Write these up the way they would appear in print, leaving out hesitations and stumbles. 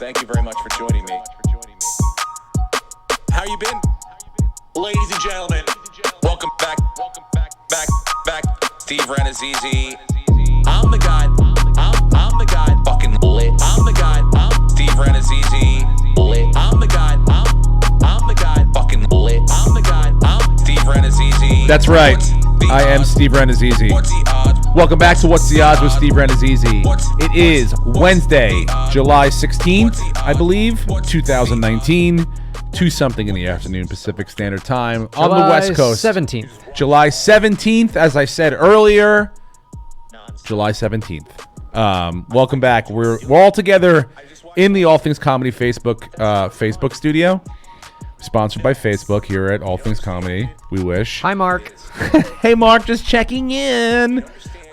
Thank you very much for joining me. How you been? Ladies and gentlemen, welcome back. Steve Rannazzisi. I'm the guy. I'm the guy. Fucking lit. I'm the guy. Steve Rannazzisi. Lit. I'm the guy. I'm the guy. Fucking lit. I'm the guy. Steve Rannazzisi. That's right. I am Steve Rannazzisi. Welcome back to What's the Odds with Steve Rannazzisi. It is Wednesday, July 16th, I believe, 2019. 2-something in the afternoon Pacific Standard Time on the West Coast. 17th. July 17th, as I said earlier. July 17th. Welcome back. We're all together in the All Things Comedy Facebook studio. Sponsored by Facebook here at All Things Comedy. We wish. Hi, Mark. Hey, Mark, just checking in.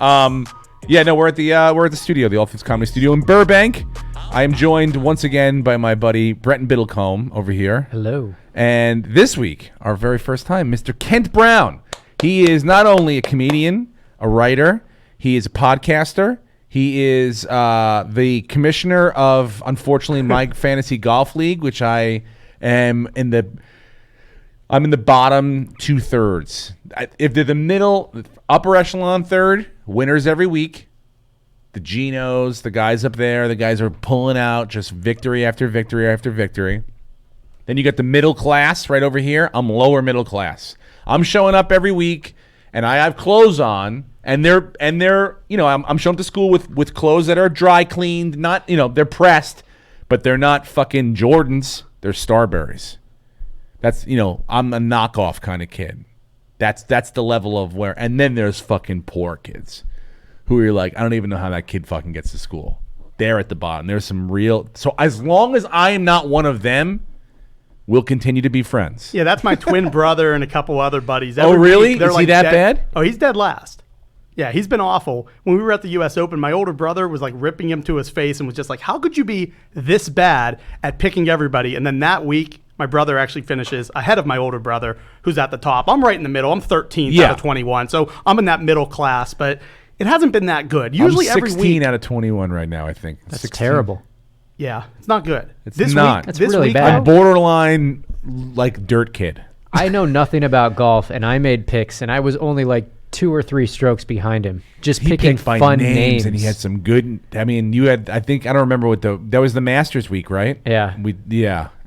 We're at the studio, the All Things Comedy Studio in Burbank. I am joined once again by my buddy Brenton over here. Hello. And this week, our very first time, Mr. Kent Brown. He is not only a comedian, a writer, he is a podcaster. He is the commissioner of, unfortunately, my fantasy golf league, which I'm in the bottom 2/3. If they're the middle, upper echelon third, winners every week. The Genos, the guys up there, the guys are pulling out just victory after victory after victory. Then you got the middle class right over here. I'm lower middle class. I'm showing up every week, and I have clothes on, and they're I'm showing up to school with clothes that are dry cleaned, not they're pressed, but they're not fucking Jordans. They're Starberries. That's I'm a knockoff kind of kid. That's the level of where. And then there's fucking poor kids who are like, I don't even know how that kid fucking gets to school. They're at the bottom. There's some real. So as long as I am not one of them, we'll continue to be friends. Yeah, that's my twin brother and a couple other buddies. Oh, really? Is he that bad? Oh, he's dead last. Yeah, he's been awful. When we were at the U.S. Open, my older brother was like ripping him to his face and was just like, how could you be this bad at picking everybody? And then that week, my brother actually finishes ahead of my older brother, who's at the top. I'm right in the middle. I'm 13th out of 21. So I'm in that middle class, but it hasn't been that good. Usually I'm 16 every week. out of 21 right now, I think. That's 16. terrible. Yeah, it's not good. It's not. That's really bad. I'm borderline like dirt kid. I know nothing about golf, and I made picks, and I was only like 2 or 3 strokes behind him. Just picking fun names. And he had some good. I mean, you had. I don't remember that was the Masters week, right? Yeah.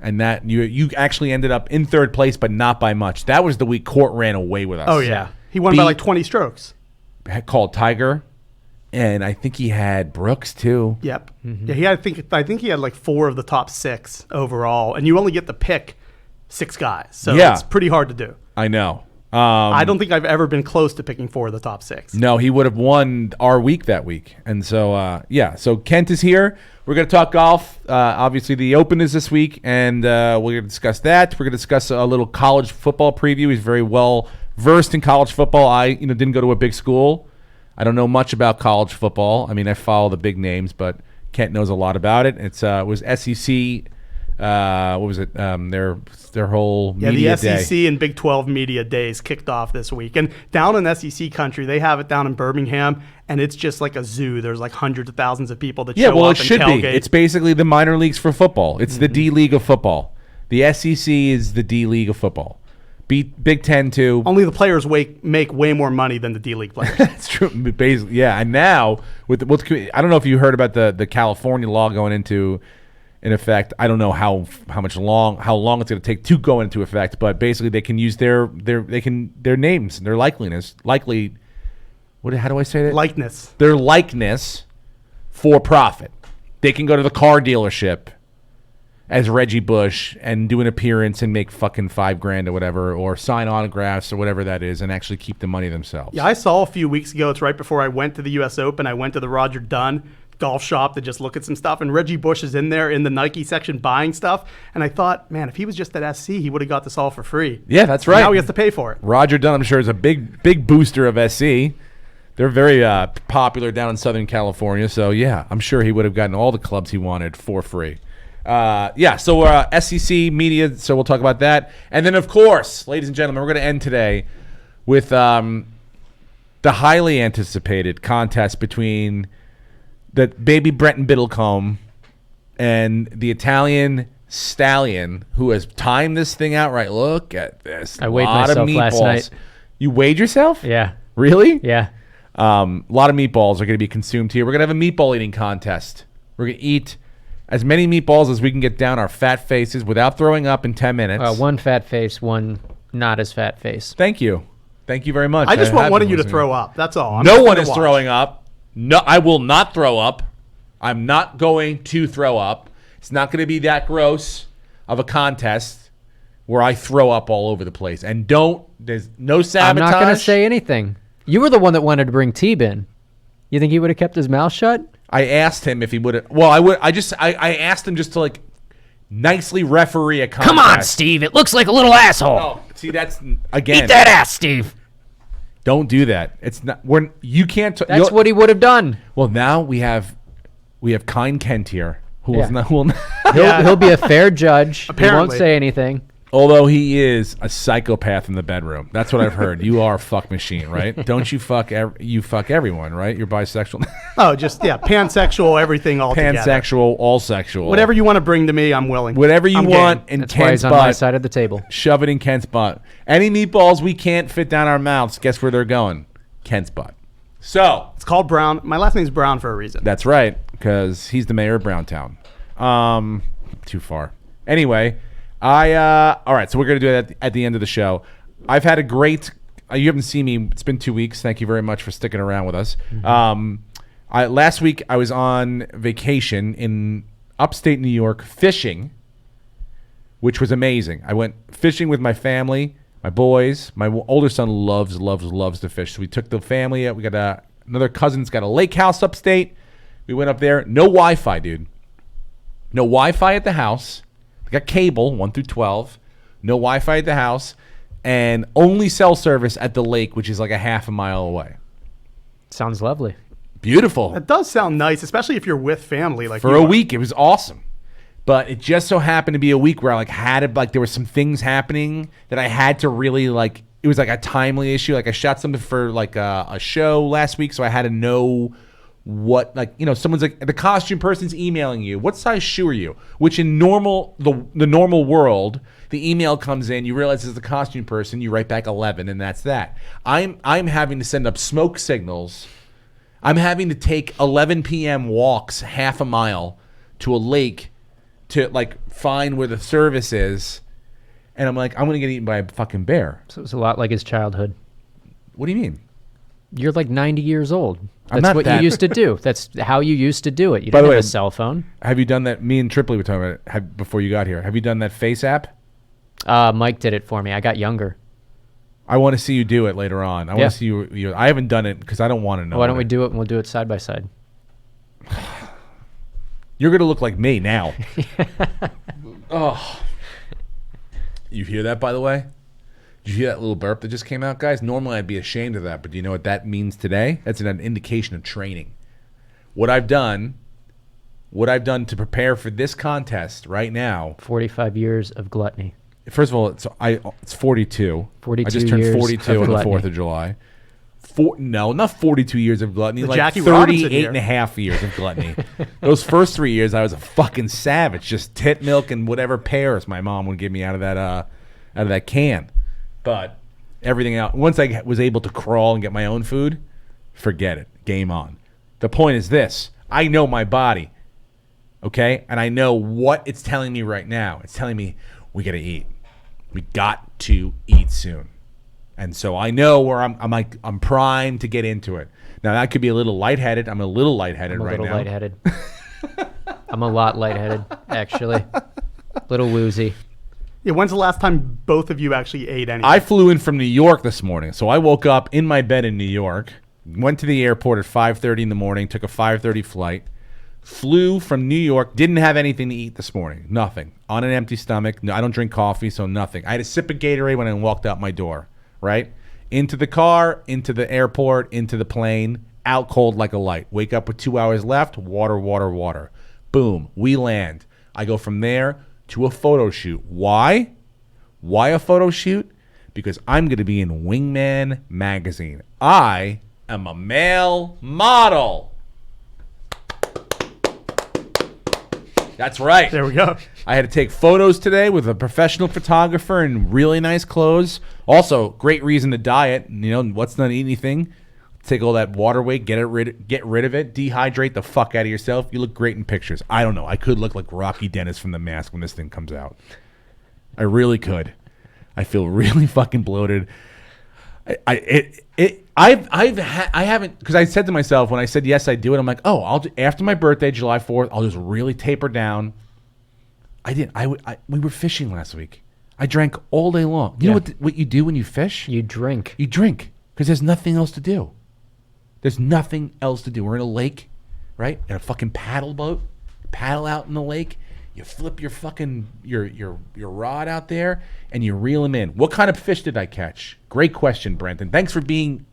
And that you actually ended up in third place, but not by much. That was the week Court ran away with us. Oh yeah, he won by like 20 strokes. Called Tiger, and I think he had Brooks too. Yep. Mm-hmm. Yeah, I think he had like 4 of the top 6 overall, and you only get to pick 6 guys, so it's pretty hard to do. I know. I don't think I've ever been close to picking 4 of the top 6. No, he would have won our week that week, and so So Kent is here. We're going to talk golf. Obviously, the Open is this week, and we're going to discuss that. We're going to discuss a little college football preview. He's very well versed in college football. I didn't go to a big school. I don't know much about college football. I mean, I follow the big names, but Kent knows a lot about it. It was SEC. What was it? Their whole media day. Yeah, the SEC and Big 12 media days kicked off this week. And down in SEC country, they have it down in Birmingham, and it's just like a zoo. There's like hundreds of thousands of people that show up and tailgate. Yeah, well, it should be. It's basically the minor leagues for football. It's the D League of football. The SEC is the D League of football. Big Ten too. Only the players make way more money than the D League players. That's true. Basically, yeah. And now with I don't know if you heard about the California law going into in effect. I don't know how long it's going to take to go into effect, but basically they can use their names, their how do I say that? Likeness. Their likeness for profit. They can go to the car dealership as Reggie Bush and do an appearance and make fucking $5,000 or whatever, or sign autographs or whatever that is, and actually keep the money themselves. Yeah, I saw a few weeks ago. It's right before I went to the U.S. Open. I went to the Roger Dunn golf shop to just look at some stuff, and Reggie Bush is in there in the Nike section buying stuff. And I thought, man, if he was just at SC, he would have got this all for free. Yeah, that's right. Now he has to pay for it. Roger Dunn, I'm sure, is a big booster of SC. They're very popular down in Southern California, so yeah, I'm sure he would have gotten all the clubs he wanted for free. So SEC media, so we'll talk about that. And then, of course, ladies and gentlemen, we're going to end today with the highly anticipated contest between the baby Brenton and the Italian stallion who has timed this thing out right. Look at this. I weighed lot of myself last meatballs. night. You weighed yourself? Yeah. Really? Yeah. A lot of meatballs are going to be consumed here. We're going to have a meatball eating contest. We're going to eat as many meatballs as we can get down our fat faces without throwing up in 10 minutes. One fat face, one not as fat face. Thank you. Thank you very much. I just want have one been of you to listening. throw up. That's all. I'm No just one gonna is watch. throwing up. No, I will not throw up. I'm not going to throw up. It's not going to be that gross of a contest where I throw up all over the place. And there's no sabotage. I'm not going to say anything. You were the one that wanted to bring Teeb in. You think he would have kept his mouth shut? I asked him if he would have. Well, I would. I asked him just to like nicely referee a contest. Come on, Steve. It looks like a little asshole. Oh, see, that's again. Eat that ass, Steve. Don't do that. It's not. You can't. That's what he would have done. Well, now we have kind Kent here, who Yeah. will not. Will not He'll be a fair judge. He won't Apparently. say anything. although he is a psychopath in the bedroom. That's what I've heard. You are a fuck machine, right? Don't you fuck? You fuck everyone, right? You're bisexual, Oh, just pansexual, everything all together. pansexual, all sexual. Whatever you want to bring to me, I'm willing. Whatever you I'm want game. in That's why Kent's he's on my butt. side of the table. Shove it in Kent's butt. Any meatballs we can't fit down our mouths, guess where they're going? Kent's butt. So It's called Brown. My last name's Brown for a reason. that's right, because he's the mayor of Browntown. Too far. Anyway, all right. So we're gonna do it at the end of the show. I've had a great. You haven't seen me. It's been 2 weeks. Thank you very much for sticking around with us. Last week I was on vacation in upstate New York fishing, which was amazing. I went fishing with my family, my boys. My older son loves to fish. So we took the family out. We got another cousin's got a lake house upstate. We went up there. No Wi-Fi, dude. No Wi-Fi at the house. We got cable 1 through 12. No Wi-Fi at the house, and only cell service at the lake, which is like a half a mile away. Sounds lovely. Beautiful. That does sound nice, especially if you're with family. Like For you a are. week, it was awesome. But it just so happened to be a week where I there were some things happening that I had to really it was like a timely issue. Like I shot something for like a show last week, so I had to know what, someone's like, the costume person's emailing you. What size shoe are you? Which in the normal world, the email comes in, you realize it's the costume person, you write back 11, and that's that. I'm having to send up smoke signals. I'm having to take 11 p.m. walks half a mile to a lake to find where the service is, and I'm like, I'm gonna get eaten by a fucking bear. So it's a lot like his childhood. What do you mean? You're like 90 years old. I'm That's not what that- you used to do. That's how you used to do it. You By the didn't way, have a cell phone. Have you done that? Me and Tripoli were talking about it before you got here. Have you done that Face app? Mike did it for me. I got younger. I want to see you do it later on. I Yeah. want to see you. I haven't done it because I don't want to know. Why don't we do it and we'll do it side by side? You're gonna look like me now. Oh, you hear that? By the way, did you hear that little burp that just came out, guys? Normally I'd be ashamed of that, but do you know what that means today? That's an indication of training. What I've done to prepare for this contest right now. 45 years of gluttony. First of all, it's 42. 42 I just turned years 42 of on the gluttony. 4th of July. No, not 42 years of gluttony. The Like Jackie Robinson 38 year. and a half years of gluttony. Those first 3 years, I was a fucking savage. Just tit milk and whatever pears my mom would give me out of that can. But everything else, once I was able to crawl and get my own food, forget it. Game on. The point is this. I know my body. Okay? And I know what it's telling me right now. It's telling me we got to eat. We got to eat soon. And so I know where I'm primed to get into it. Now that could be a little lightheaded. I'm a little lightheaded I'm a right little now. lightheaded. I'm a lot lightheaded, actually. Little woozy. Yeah, when's the last time both of you actually ate anything? I flew in from New York this morning. So I woke up in my bed in New York, went to the airport at 5:30 in the morning, took a 5:30 flight, flew from New York, didn't have anything to eat this morning. Nothing. On an empty stomach. No, I don't drink coffee, so nothing. I had a sip of Gatorade when I walked out my door. Right? Into the car, into the airport, into the plane, out cold like a light. Wake up with 2 hours left, water. Boom, we land. I go from there to a photo shoot. Why? Why a photo shoot? Because I'm going to be in Wingman magazine. I am a male model. That's right. There we go. I had to take photos today with a professional photographer in really nice clothes. Also, great reason to diet. You know, let's not eat anything. Take all that water weight, get rid of it, dehydrate the fuck out of yourself. You look great in pictures. I don't know. I could look like Rocky Dennis from The Mask when this thing comes out. I really could. I feel really fucking bloated. I haven't, because I said to myself when I said yes I do it, I'm like, oh, after my birthday July 4th I'll just really taper down. I didn't. We were fishing last week. I drank all day long. You know what you do when you fish? You drink. You drink because there's nothing else to do. There's nothing else to do. We're in a lake, right? In a fucking paddle boat. Paddle out in the lake. You flip your fucking your rod out there and you reel them in. What kind of fish did I catch? Great question, Brenton. Thanks for being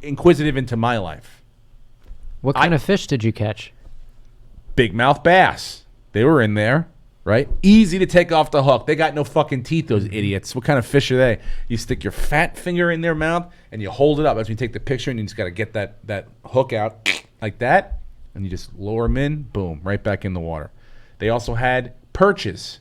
inquisitive into my life. What kind of fish did you catch? Big mouth bass. They were in there, right? Easy to take off the hook. They got no fucking teeth, those idiots. What kind of fish are they? You stick your fat finger in their mouth and you hold it up as we take the picture, and you just got to get that hook out like that, and you just lower them in, boom, right back in the water. They also had perches.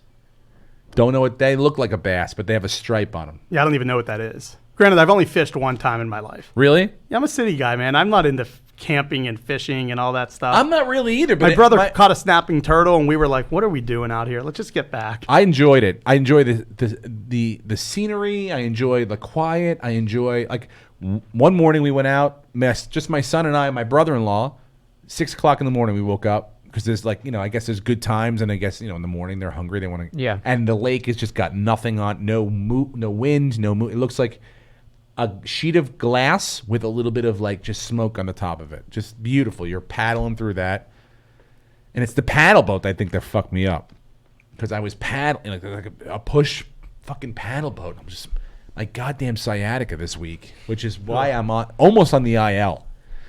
Don't know what they look like, a bass, but they have a stripe on them. Yeah, I don't even know what that is. Granted, I've only fished one time in my life. Really? Yeah, I'm a city guy, man. I'm not into camping and fishing and all that stuff. I'm not really either. But my brother caught a snapping turtle, and we were like, "What are we doing out here? Let's just get back." I enjoyed it. I enjoy the scenery. I enjoy the quiet. I enjoy, like, one morning we went out, just my son and I, and my brother-in-law. 6 o'clock in the morning we woke up. Because there's, like, you know, I guess there's good times, and I guess, you know, in the morning they're hungry, they want to. Yeah. And the lake has just got nothing on, no wind, no moon. It looks like a sheet of glass with a little bit of, like, just smoke on the top of it. Just beautiful. You're paddling through that, and it's the paddle boat I think that fucked me up, because I was paddling like a push fucking paddle boat. I'm just my goddamn sciatica this week, which is why I'm almost on the IL.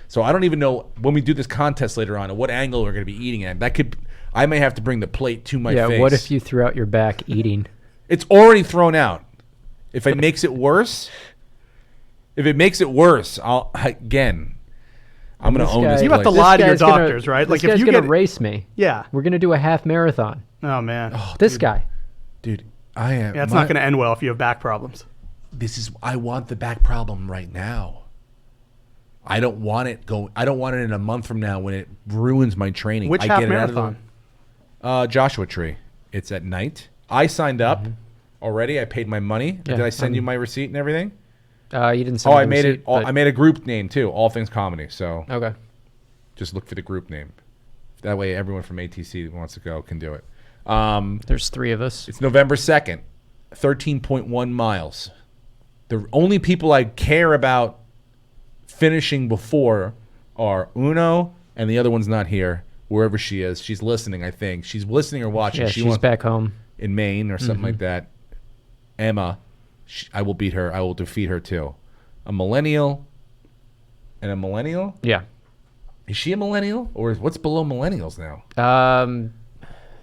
So I don't even know when we do this contest later on at what angle we're going to be eating at. I may have to bring the plate to my face. Yeah, what if you threw out your back eating? It's already thrown out. If it makes it worse, I'm going to own this. You have to place. lie to your doctors, right? Like, if you gonna race me, yeah, we're gonna do a half marathon. Oh man, This guy, dude, I am. Yeah, it's not going to end well if you have back problems. I want the back problem right now. I don't want it in a month from now when it ruins my training. Which half marathon? Joshua Tree. It's at night. I signed up already. I paid my money. Yeah, Did I send you my receipt and everything? You didn't send I me made receipt, it. I made a group name too. All Things Comedy. So okay. just look for the group name. That way, everyone from ATC who wants to go can do it. There's 3 of us. It's November 2nd. 13.1 miles. The only people I care about finishing before are Uno, and the other one's not here, wherever she is. She's listening, I think. She's listening or watching. Yeah, she's back home. In Maine or something like that. Emma, I will beat her. I will defeat her, too. A millennial and a millennial? Yeah. Is she a millennial? Or what's below millennials now?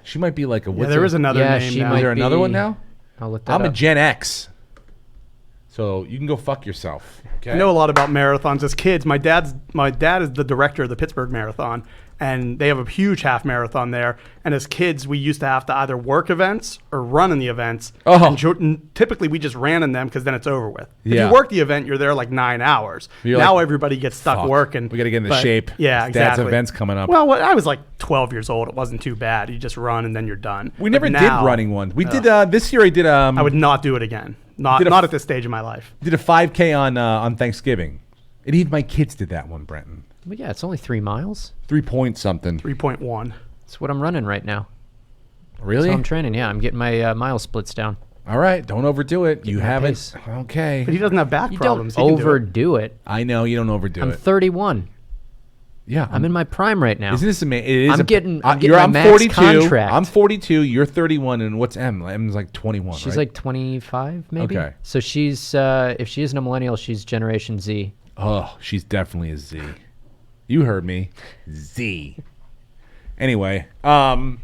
She might be like a... Yeah, there is another name now. Is there another one now? I'll look that I'm up. a Gen X. So you can go fuck yourself. Okay? I know a lot about marathons. As kids, my dad is the director of the Pittsburgh Marathon, and they have a huge half marathon there. And as kids, we used to have to either work events or run in the events. Oh. And typically, we just ran in them because then it's over with. Yeah. If you work the event, you're there like 9 hours. You're now like, everybody gets stuck fuck, working. we got to get into shape. Yeah, Dad's exactly. event's coming up. Well, I was like 12 years old. It wasn't too bad. You just run and then you're done. We never did running ones. We did this year. I did. I would not do it again. Not at this stage of my life. Did a 5K on Thanksgiving. And even my kids did that one, Brenton. Well, yeah, it's only 3 miles. 3 point something. 3.1. That's what I'm running right now. Really? So I'm training. Yeah, I'm getting my mile splits down. All right, don't overdo it. You my haven't. pace. Okay. But he doesn't have back You problems. don't He can do it. overdo it. I know you don't overdo I'm it. 31. Yeah, I'm in my prime right now. Isn't this amazing? I'm getting my max 42. contract. I'm 42. You're 31. And what's M? M's like 21. She's right? like 25, maybe. Okay. So she's if she isn't a millennial, she's Generation Z. Oh, she's definitely a Z. You heard me. Z. Anyway, I'm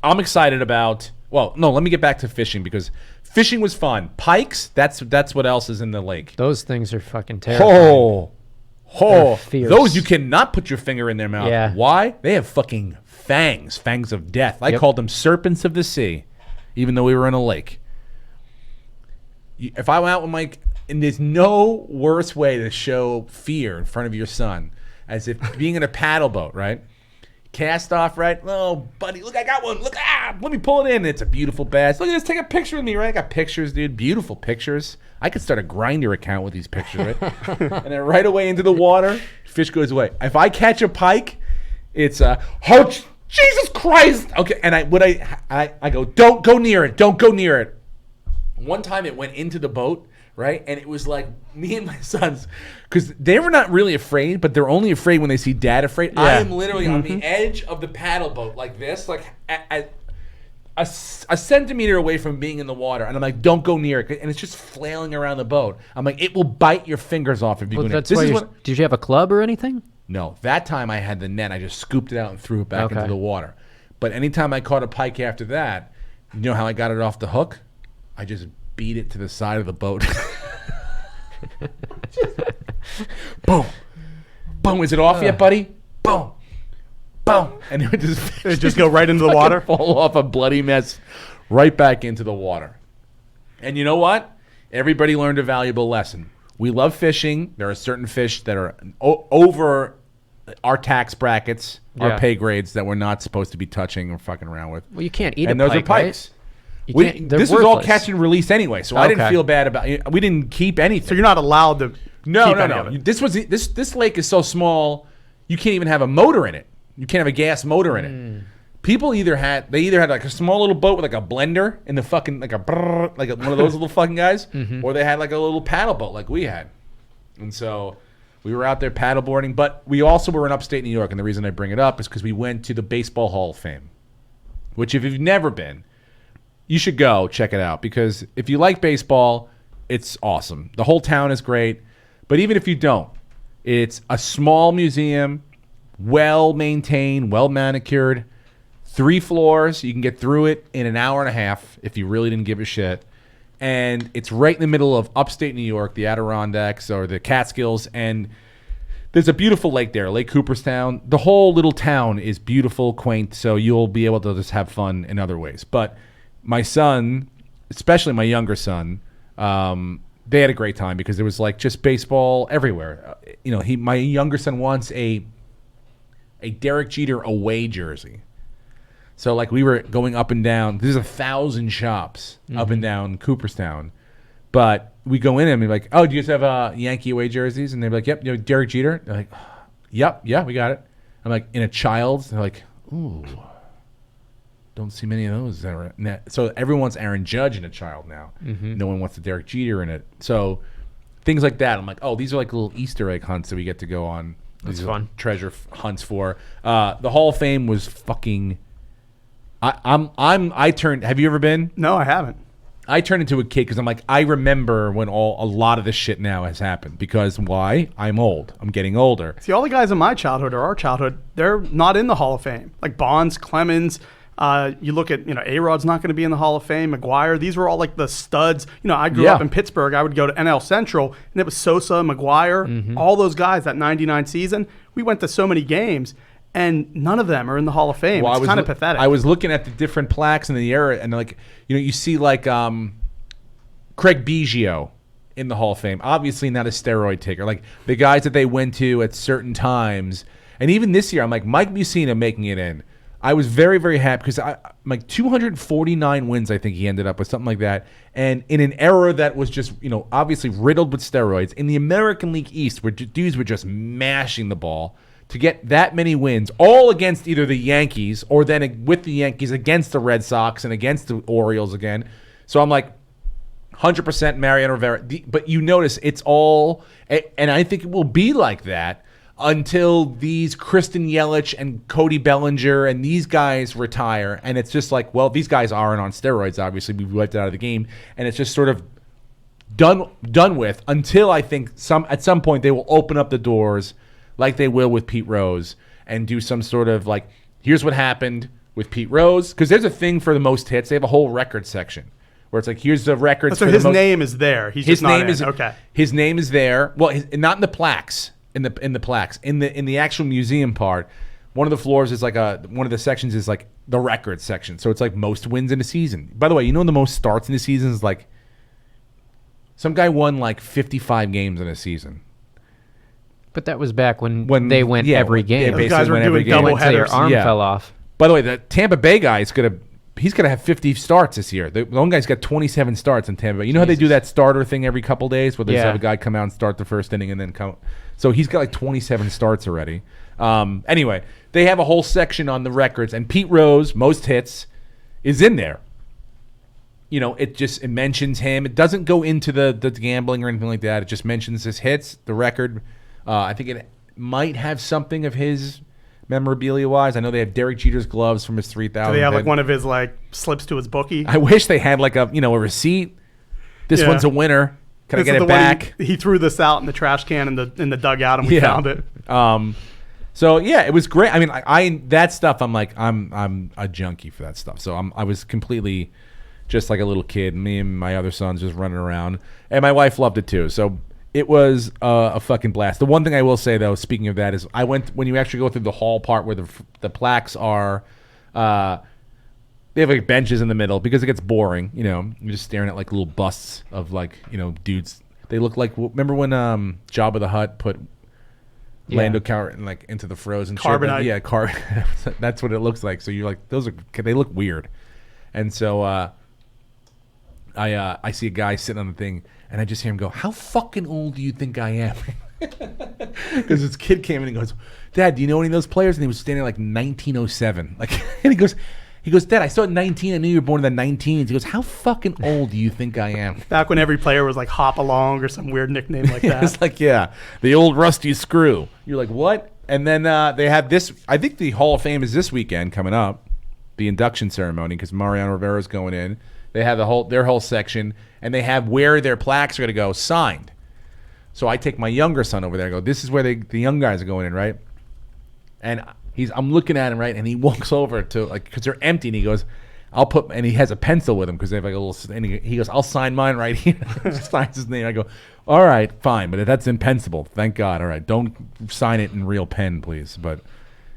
excited about... Well, no, let me get back to fishing because fishing was fun. Pikes, that's what else is in the lake. Those things are fucking terrifying. Oh, fierce. those you cannot put your finger in their mouth. Yeah. Why? They have fucking fangs of death. I called them serpents of the sea, even though we were in a lake. If I went out with Mike, and there's no worse way to show fear in front of your son as if being in a paddle boat, right? Cast off, right? Oh, buddy, look, I got one. Look, let me pull it in. It's a beautiful bass. Look at this. Take a picture with me, right? I got pictures, dude. Beautiful pictures. I could start a Grindr account with these pictures, right? And then right away into the water, fish goes away. If I catch a pike, it's oh, Jesus Christ. Okay, and I go, don't go near it. Don't go near it. One time it went into the boat, right? And it was like me and my sons, because they were not really afraid, but they're only afraid when they see dad afraid. Yeah. I am literally on the edge of the paddle boat like this, like a centimeter away from being in the water. And I'm like, don't go near it. And it's just flailing around the boat. I'm like, it will bite your fingers off if you go near it. That's why did you have a club or anything? No, that time I had the net. I just scooped it out and threw it back into the water. But anytime I caught a pike after that, you know how I got it off the hook? I just beat it to the side of the boat. Boom. Boom. Is it off yet, buddy? Boom. Boom. And it would just go right into the water? Fall off a bloody mess right back into the water. And you know what? Everybody learned a valuable lesson. We love fishing. There are certain fish that are over our tax brackets, our pay grades that we're not supposed to be touching or fucking around with. Well, you can't eat and a those pike, are pikes. right? This was all catch and release anyway, so I didn't Okay. feel bad about it. We didn't keep anything. So you're not allowed to. No. keep any of it. This lake is so small, you can't even have a motor in it. You can't have a gas motor in it. People either had like a small little boat with like a blender in the fucking like one of those little fucking guys, or they had like a little paddle boat like we had. And so we were out there paddleboarding, but we also were in upstate New York, and the reason I bring it up is because we went to the Baseball Hall of Fame, which if you've never been, you should go check it out, because if you like baseball, it's awesome. The whole town is great. But even if you don't, it's a small museum, well-maintained, well-manicured, 3 floors. You can get through it in an hour and a half if you really didn't give a shit. And it's right in the middle of upstate New York, the Adirondacks or the Catskills, and there's a beautiful lake there, Lake Cooperstown. The whole little town is beautiful, quaint, so you'll be able to just have fun in other ways. But my son, especially my younger son, they had a great time because there was like just baseball everywhere. My younger son wants a Derek Jeter away jersey. So like we were going up and down. There's 1,000 shops up and down Cooperstown, but we go in and we're like, "Oh, do you guys have Yankee away jerseys?" And they're like, "Yep, Derek Jeter." They're like, "Yep, yeah, we got it." I'm like, in a child's. They're like, "Ooh, don't see many of those." So everyone wants Aaron Judge in a child now. No one wants the Derek Jeter in it. So things like that. I'm like, oh, these are like little Easter egg hunts that we get to go on. That's fun. Treasure hunts for. The Hall of Fame was fucking. I turned. Have you ever been? No, I haven't. I turned into a kid because I'm like, I remember when a lot of this shit now has happened. Because why? I'm old. I'm getting older. See, all the guys in my childhood or our childhood, they're not in the Hall of Fame. Like Bonds, Clemens. You look at, A-Rod's not going to be in the Hall of Fame. McGuire. These were all like the studs. I grew up in Pittsburgh. I would go to NL Central, and it was Sosa, McGuire, all those guys. That '99 season, we went to so many games. And none of them are in the Hall of Fame. Well, it's kind of pathetic. I was looking at the different plaques in the era, and like, you see like Craig Biggio in the Hall of Fame. Obviously not a steroid taker. Like the guys that they went to at certain times. And even this year, I'm like, Mike Mussina making it in. I was very, very happy because I'm like 249 wins, I think he ended up with, something like that. And in an era that was just, obviously riddled with steroids, in the American League East, where dudes were just mashing the ball, to get that many wins, all against either the Yankees or then with the Yankees against the Red Sox and against the Orioles again. So I'm like 100% Mariano Rivera. But you notice it's all, and I think it will be like that until these Kristen Yelich and Cody Bellinger and these guys retire. And it's just like, well, these guys aren't on steroids, obviously. We've wiped it out of the game. And it's just sort of done with until I think at some point they will open up the doors like they will with Pete Rose, and do some sort of like, here's what happened with Pete Rose. Because there's a thing for the most hits. They have a whole record section where it's like, here's the records. So his name is there. He's just not in. Okay. His name is there. Well, not in the plaques. in the plaques. In the actual museum part, one of the floors is like one of the sections is like the record section. So it's like most wins in a season. By the way, the most starts in a season is like some guy won like 55 games in a season. But that was back when they went every game. Those guys were doing double until your headers. arm fell off. By the way, the Tampa Bay guy is he's gonna have 50 starts this year. The one guy's got 27 starts in Tampa Bay. You know how they do that starter thing every couple days, where they just have a guy come out and start the first inning and then come. So he's got like 27 starts already. Anyway, they have a whole section on the records, and Pete Rose, most hits, is in there. It mentions him. It doesn't go into the gambling or anything like that. It just mentions his hits, the record. I think it might have something of his memorabilia-wise. I know they have Derek Jeter's gloves from his 3,000. Do they have like one of his like slips to his bookie? I wish they had like a receipt. This one's a winner. Can I get it back? He threw this out in the trash can in the dugout, and we found it. So yeah, it was great. I mean, I that stuff. I'm like, I'm a junkie for that stuff. So I was completely just like a little kid. Me and my other sons just running around, and my wife loved it too. So it was a fucking blast. The one thing I will say though, speaking of that, is I went when you actually go through the hall part where the plaques are. They have like benches in the middle because it gets boring. You're just staring at like little busts of like dudes. They look like, remember when Jabba the Hutt put Lando Calrissian like into the frozen carbonite? Yeah, that's what it looks like. So you're like, they look weird. And so I see a guy sitting on the thing, and I just hear him go, "How fucking old do you think I am?" Because this kid came in and goes, "Dad, do you know any of those players?" And he was standing like 1907. Like, and he goes, "Dad, I saw 19. I knew you were born in the 19s." He goes, "How fucking old do you think I am?" Back when every player was like Hop Along or some weird nickname like that. It's like, yeah, the old rusty screw. You're like, what? And then they have this. I think the Hall of Fame is this weekend coming up, the induction ceremony, because Mariano Rivera's going in. They have their whole section, and they have where their plaques are going to go signed. So I take my younger son over there. I go, this is where the young guys are going in, right? And I'm looking at him, right, and he walks over to, like, because they're empty, and he goes, and he has a pencil with him because they have like a little, and he goes, "I'll sign mine right here." Signs his name. I go, "All right, fine, but that's impencible. Thank God. All right, don't sign it in real pen, please." But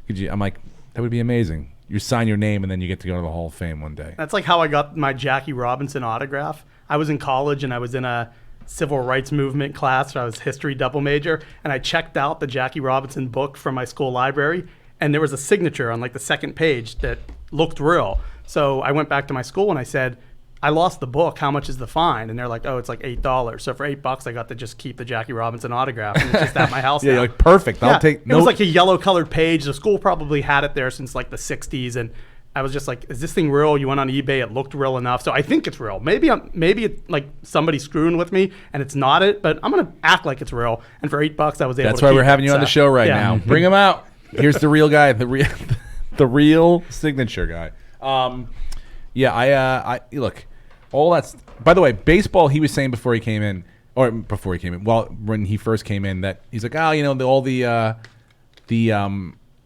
I'm like, that would be amazing. You sign your name, and then you get to go to the Hall of Fame one day. That's like how I got my Jackie Robinson autograph. I was in college, and I was in a civil rights movement class. I was history double major, and I checked out the Jackie Robinson book from my school library, and there was a signature on like the second page that looked real. So I went back to my school and I said, "I lost the book. How much is the fine?" And they're like, "Oh, it's like $8." So for $8, I got to just keep the Jackie Robinson autograph, and it's just at my house. Yeah, now. you're like, perfect. I'll take. It was like a yellow colored page. The school probably had it there since like the '60s, and I was just like, "Is this thing real?" You went on eBay. It looked real enough, so I think it's real. Maybe it's like somebody screwing with me, and it's not it. But I'm gonna act like it's real. And for $8, I was able. That's to why keep we're having you on the show right now. Bring him out. Here's the real guy, the real signature guy. Yeah, I look, all that's. By the way, baseball. He was saying when he first came in, that he's like, all the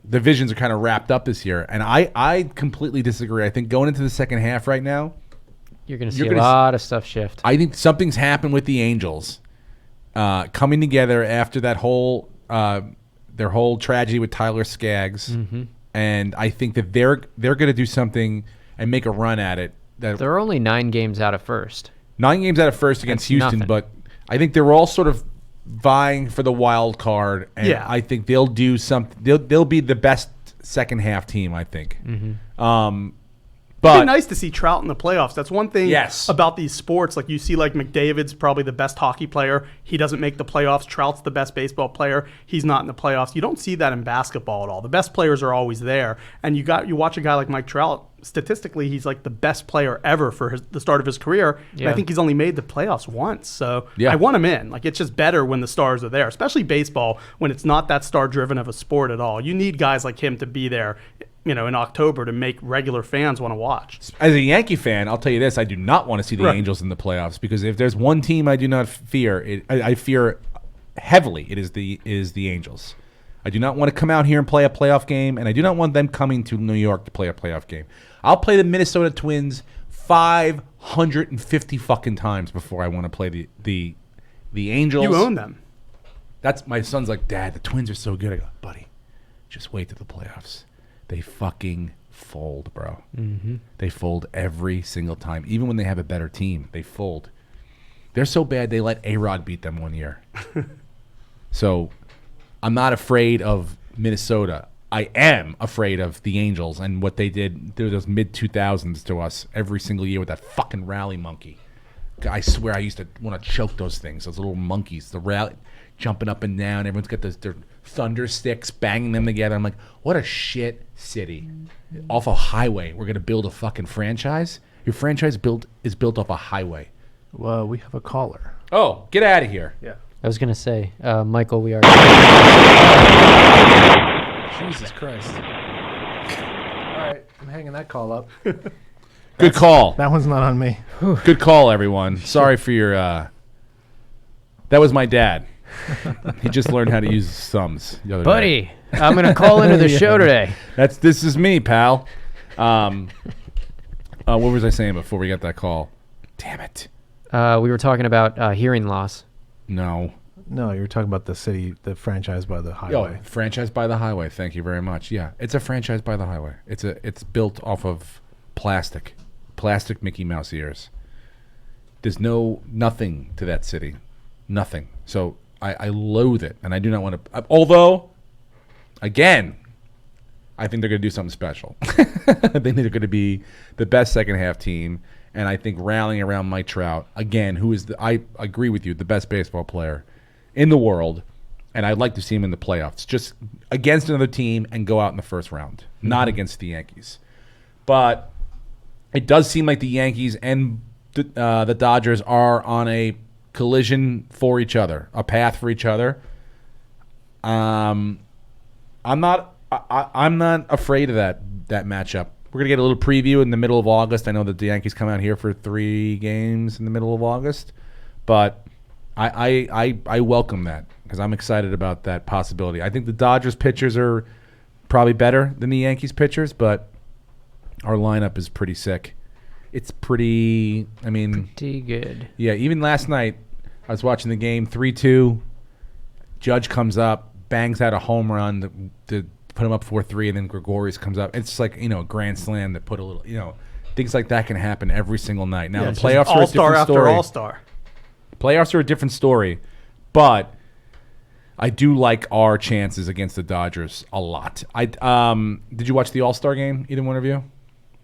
divisions are kind of wrapped up this year, and I completely disagree. I think going into the second half right now, you're going to see a lot of stuff shift. I think something's happened with the Angels coming together after that whole their whole tragedy with Tyler Skaggs, and I think that they're going to do something and make a run at it. They're only 9 games out of first. 9 games out of first against Houston, nothing. but I think they're all sort of vying for the wild card, and I think they'll do something. They'll be the best second half team, I think. But it'd be nice to see Trout in the playoffs. That's one thing about these sports. Like you see, like McDavid's probably the best hockey player. He doesn't make the playoffs. Trout's the best baseball player. He's not in the playoffs. You don't see that in basketball at all. The best players are always there. And you watch a guy like Mike Trout. Statistically, he's like the best player ever for the start of his career. Yeah. And I think he's only made the playoffs once. So I want him in. Like, it's just better when the stars are there, especially baseball, when it's not that star-driven of a sport at all. You need guys like him to be there, in October to make regular fans want to watch. As a Yankee fan, I'll tell you this: I do not want to see the Angels in the playoffs, because if there's one team I do not fear, I fear heavily, it is the Angels. I do not want to come out here and play a playoff game, and I do not want them coming to New York to play a playoff game. I'll play the Minnesota Twins 550 fucking times before I want to play the Angels. You own them. That's my son's like, Dad, the Twins are so good. I go, buddy, just wait to the playoffs. They fucking fold, bro. Mm-hmm. They fold every single time. Even when they have a better team, they fold. They're so bad they let A-Rod beat them one year. So I'm not afraid of Minnesota. I am afraid of the Angels and what they did through those mid-2000s to us every single year with that fucking rally monkey. I swear I used to want to choke those things, those little monkeys, the rally, jumping up and down. Everyone's got their thunder sticks, banging them together. I'm like, what a shit city. Off a highway, we're going to build a fucking franchise? Your franchise is built off a highway. Well, we have a caller. Oh, get out of here. Yeah. I was gonna say, Michael, we are. Jesus Christ. All right, I'm hanging that call up. Good call. That one's not on me. Good call, everyone. Sorry for your... That was my dad. He just learned how to use his thumbs the other day. Buddy, I'm gonna call into the show today. This is me, pal. What was I saying before we got that call? Damn it. We were talking about hearing loss. No. No, you were talking about the city, the franchise by the Oh, highway. franchise by the highway. Thank you very much. Yeah, it's a franchise by the highway. It's built off of plastic Mickey Mouse ears. There's nothing to that city, nothing. So I loathe it, and I do not want to. Although, again, I think they're going to do something special. I think they're going to be the best second half team, and I think rallying around Mike Trout again, who is I agree with you, the best baseball player in the world, and I'd like to see him in the playoffs, just against another team and go out in the first round, not against the Yankees. But it does seem like the Yankees and the Dodgers are on a collision for each other, a path for each other. I'm not afraid of that matchup. We're gonna get a little preview in the middle of August. I know that the Yankees come out here for 3 games in the middle of August, but I welcome that because I'm excited about that possibility. I think the Dodgers pitchers are probably better than the Yankees pitchers, but our lineup is pretty sick. It's pretty good. Yeah, even last night I was watching the game, 3-2. Judge comes up, bangs out a home run to put him up 4-3, and then Gregorius comes up. It's like, a grand slam that put a little, things like that can happen every single night. Now, the playoffs are a different all-star story. after all-star. Playoffs are a different story, but I do like our chances against the Dodgers a lot. Did you watch the All-Star game, either one of you?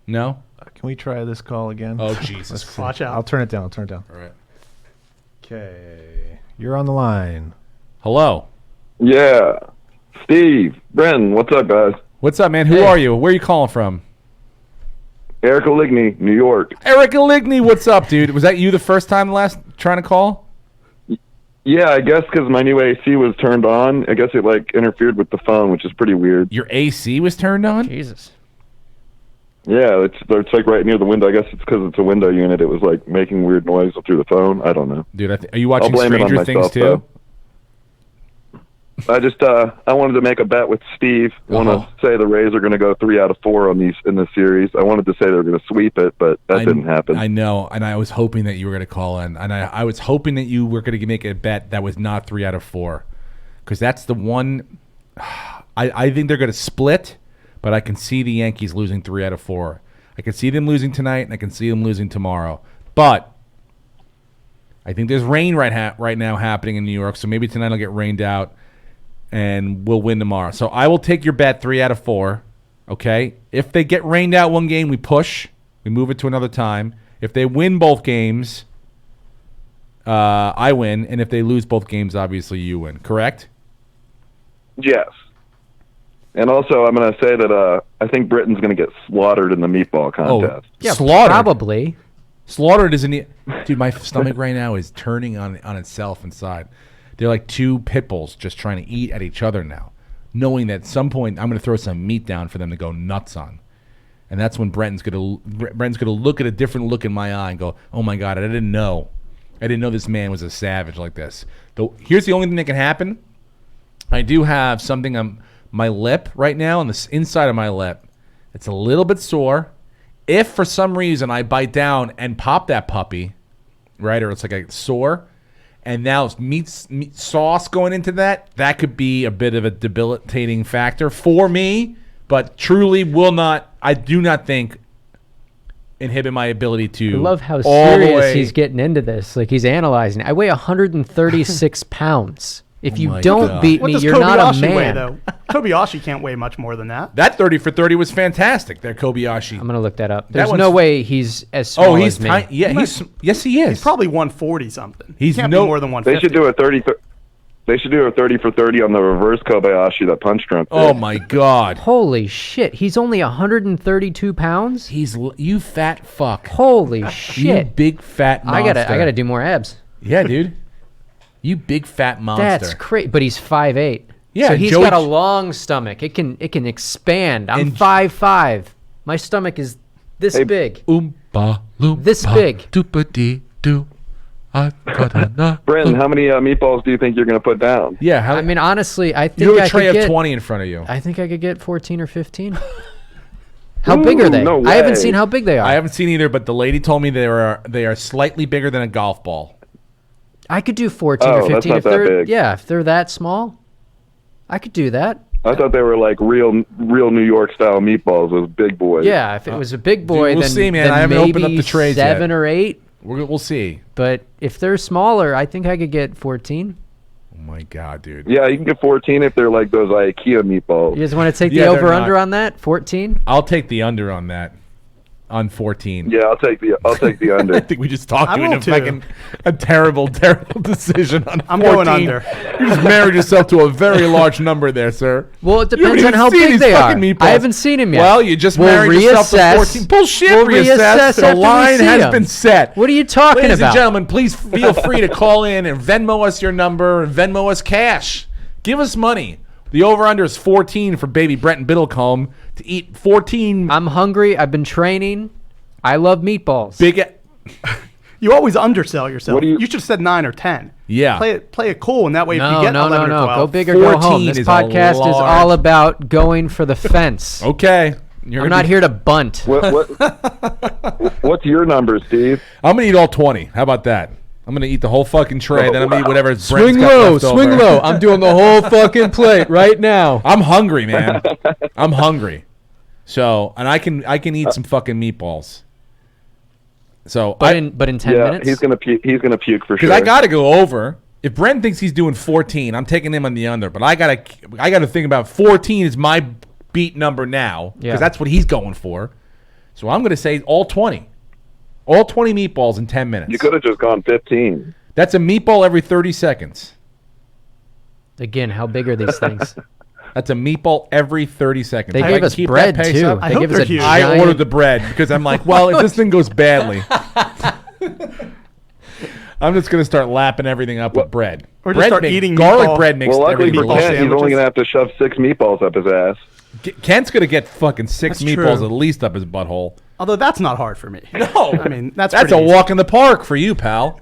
No? Can we try this call again? Oh, Jesus. Watch out. I'll turn it down. All right. Okay. You're on the line. Hello. Yeah. Steve, Brenton, what's up, guys? What's up, man? Who are you? Where are you calling from? Eric Ligny, New York. Eric Ligny, what's up, dude? Was that you the first time trying to call? Yeah, I guess because my new AC was turned on. I guess it, interfered with the phone, which is pretty weird. Your AC was turned on? Jesus. Yeah, it's right near the window. I guess it's because it's a window unit. It was, making weird noise through the phone. I don't know. Dude, are you watching I'll blame it on Stranger Things, myself, too? though. I wanted to make a bet with Steve. I want to say the Rays are going to go 3 out of 4 in this series. I wanted to say they were going to sweep it, but that didn't happen. I know, and I was hoping that you were going to call in, and I was hoping that you were going to make a bet that was not 3 out of 4, because that's the one. I think they're going to split, but I can see the Yankees losing 3 out of 4. I can see them losing tonight, and I can see them losing tomorrow. But I think there's rain right now happening in New York, so maybe tonight I'll get rained out. And we'll win tomorrow. So I will take your bet 3 out of 4. Okay? If they get rained out one game, we push. We move it to another time. If they win both games, I win. And if they lose both games, obviously you win. Correct? Yes. And also, I'm going to say that I think Britain's going to get slaughtered in the meatball contest. Yeah, slaughtered. probably. Slaughtered isn't. Dude, my stomach right now is turning on itself inside. They're like 2 pit bulls just trying to eat at each other now, knowing that at some point I'm going to throw some meat down for them to go nuts on. And that's when Brenton's going to look at a different look in my eye and go, oh, my God, I didn't know this man was a savage like this. Though here's the only thing that can happen. I do have something on my lip right now, on the inside of my lip. It's a little bit sore. If for some reason I bite down and pop that puppy, right, or it's like a sore, and now meat sauce going into that could be a bit of a debilitating factor for me, but truly I do not think inhibit my ability to. I love how all the serious way- he's getting into this. Like he's analyzing it. I weigh 136 pounds. If you my don't God. beat What me, does you're not a Kobayashi man. weigh, though? Kobayashi can't weigh much more than that. That 30 for 30 was fantastic. There, Kobayashi. I'm gonna look that up. There's one's- no way he's as small Oh, he's as me. tiny. Yeah, yes, he is. He's probably 140 something. He's Can't no- be more than They 150. should do a 30. They should do a 30 for 30 on the reverse Kobayashi that Punch Drunk did. Oh my God. Holy shit! He's only 132 pounds. You fat fuck. Holy You shit! big fat monster. I gotta do more abs. Yeah, dude. You big fat monster. That's crazy. But he's 5'8". Yeah, so he's Joey- got a long stomach. It can expand. I'm And- 5'5". My stomach is this Hey, big. Oompa loompa. This big. Doopa-dee-doo. Brenton, how many meatballs do you think you're going to put down? Yeah, how, I mean, honestly, I think you have I a tray could of get. 20 in front of you. I think I could get 14 or 15. How big are they? no I haven't way. seen how big they are. I haven't seen either, but the lady told me they are slightly bigger than a golf ball. I could do 14 Oh, or that's 15 not if that they're big. yeah, if they're that small. I could do that. I thought they were like real New York style meatballs, those big boys. Yeah, if it was a big boy, we'll then see, man. then I haven't maybe opened up the trays yet. 7 or 8. We'll see. But if they're smaller, I think I could get 14. Oh my God, dude. Yeah, you can get 14 if they're like those IKEA meatballs. You guys want to take Yeah, the they're over under not. on that? 14? I'll take the under on that. On 14. Yeah, I'll take the I under. think we just talked I you will into too. making a terrible decision on 14. I'm going under. You just married yourself to a very large number there, sir. Well, it You haven't depends on even how seen big these they are. fucking meatballs. I haven't seen him yet. Well, you just We'll married yourself to reassess. 14. Bullshit, We'll reassess. reassess The after we line see has 'em. been set. What are you talking Ladies about? and gentlemen, please feel free to call in and Venmo us your number and Venmo us cash. Give us money. The over-under is 14 for baby Brenton Biddlecombe to eat 14 I'm hungry. I've been training. I love meatballs. big... You always undersell yourself. What do you- You should have said 9 or 10. Yeah. Play it cool, and that way if you No, get no, 11 no, or no. 12, Go big or go 14 home. This is a podcast is large- all about going for the fence. Okay. You're I'm gonna not be- here to bunt. What's your number, Steve? I'm going to eat all 20. How about that? I'm going to eat the whole fucking tray. Then I'm going to eat whatever Swing Brent's got low, left swing over. low. I'm doing the whole fucking plate right now. I'm hungry, man. I'm hungry. So, and I can eat some fucking meatballs. So, But in 10 Yeah, minutes. he's gonna puke for because sure. I got to go over. If Brent thinks he's doing 14, I'm taking him on the under. But I got to think about 14 is my beat number now because Yeah. that's what he's going for. So I'm going to say all 20. All 20 meatballs in 10 minutes. You could have just gone 15. That's a meatball every 30 seconds. Again, how big are these things? That's a meatball every 30 seconds. They If I gave can us keep bread that pace too. up- I They hope gave us they're a huge. giant. I ordered the bread because I'm like, well, if this thing goes badly, I'm just gonna start lapping everything up with bread. Or just Bread start makes- eating garlic meatball- bread makes Well, luckily everything for meatball Kent, delicious. he's only sandwiches. gonna have to shove 6 meatballs up his ass. Kent's gonna get fucking 6 That's meatballs true. at least up his butthole. Although that's not hard for me. No, I mean, that's a pretty easy. walk in the park for you, pal.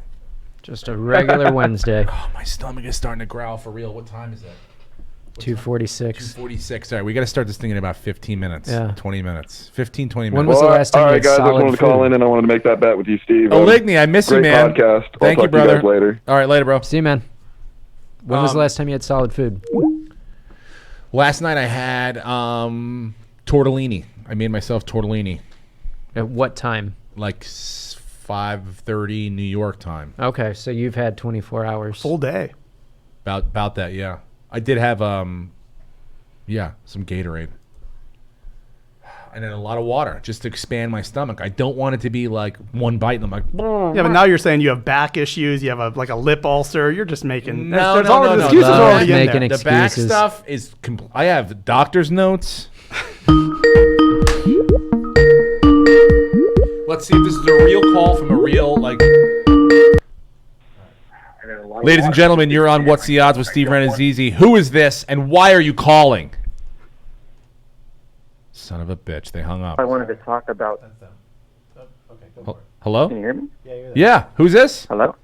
Just a regular Wednesday. Oh, my stomach is starting to growl for real. What time is it? 2:46. 2:46. All right, we got to start this thing in about 15 minutes. Yeah. 20 minutes. 15, 20 When minutes. was the last time all you right, had guys, I just solid wanted to call food? in and I wanted to make that bet with you, Steve. Oligny, I miss you, great man. podcast. I'll Thank you, talk to you brother. guys later. All right, later, bro. See you, man. When was the last time you had solid food? Last night I had tortellini. I made myself tortellini, At what time? like 5:30 New York time. Okay, so you've had 24 hours. Full day. About that, yeah. I did have some Gatorade. And then a lot of water just to expand my stomach. I don't want it to be like one bite and I'm like, Yeah, but now you're saying you have back issues, you have a lip ulcer. You're just making No, there's no, already, no, the no. excuses are already in Making there. the back excuses. stuff is I have doctor's notes. Let's see if this is a real call from a real Ladies and gentlemen, you're on What's the Odds with Steve Rannazzisi. Who is this and why are you calling? Son of a bitch, they hung up. I wanted to talk about. Hello? Can you hear me? Yeah, who's this? Hello.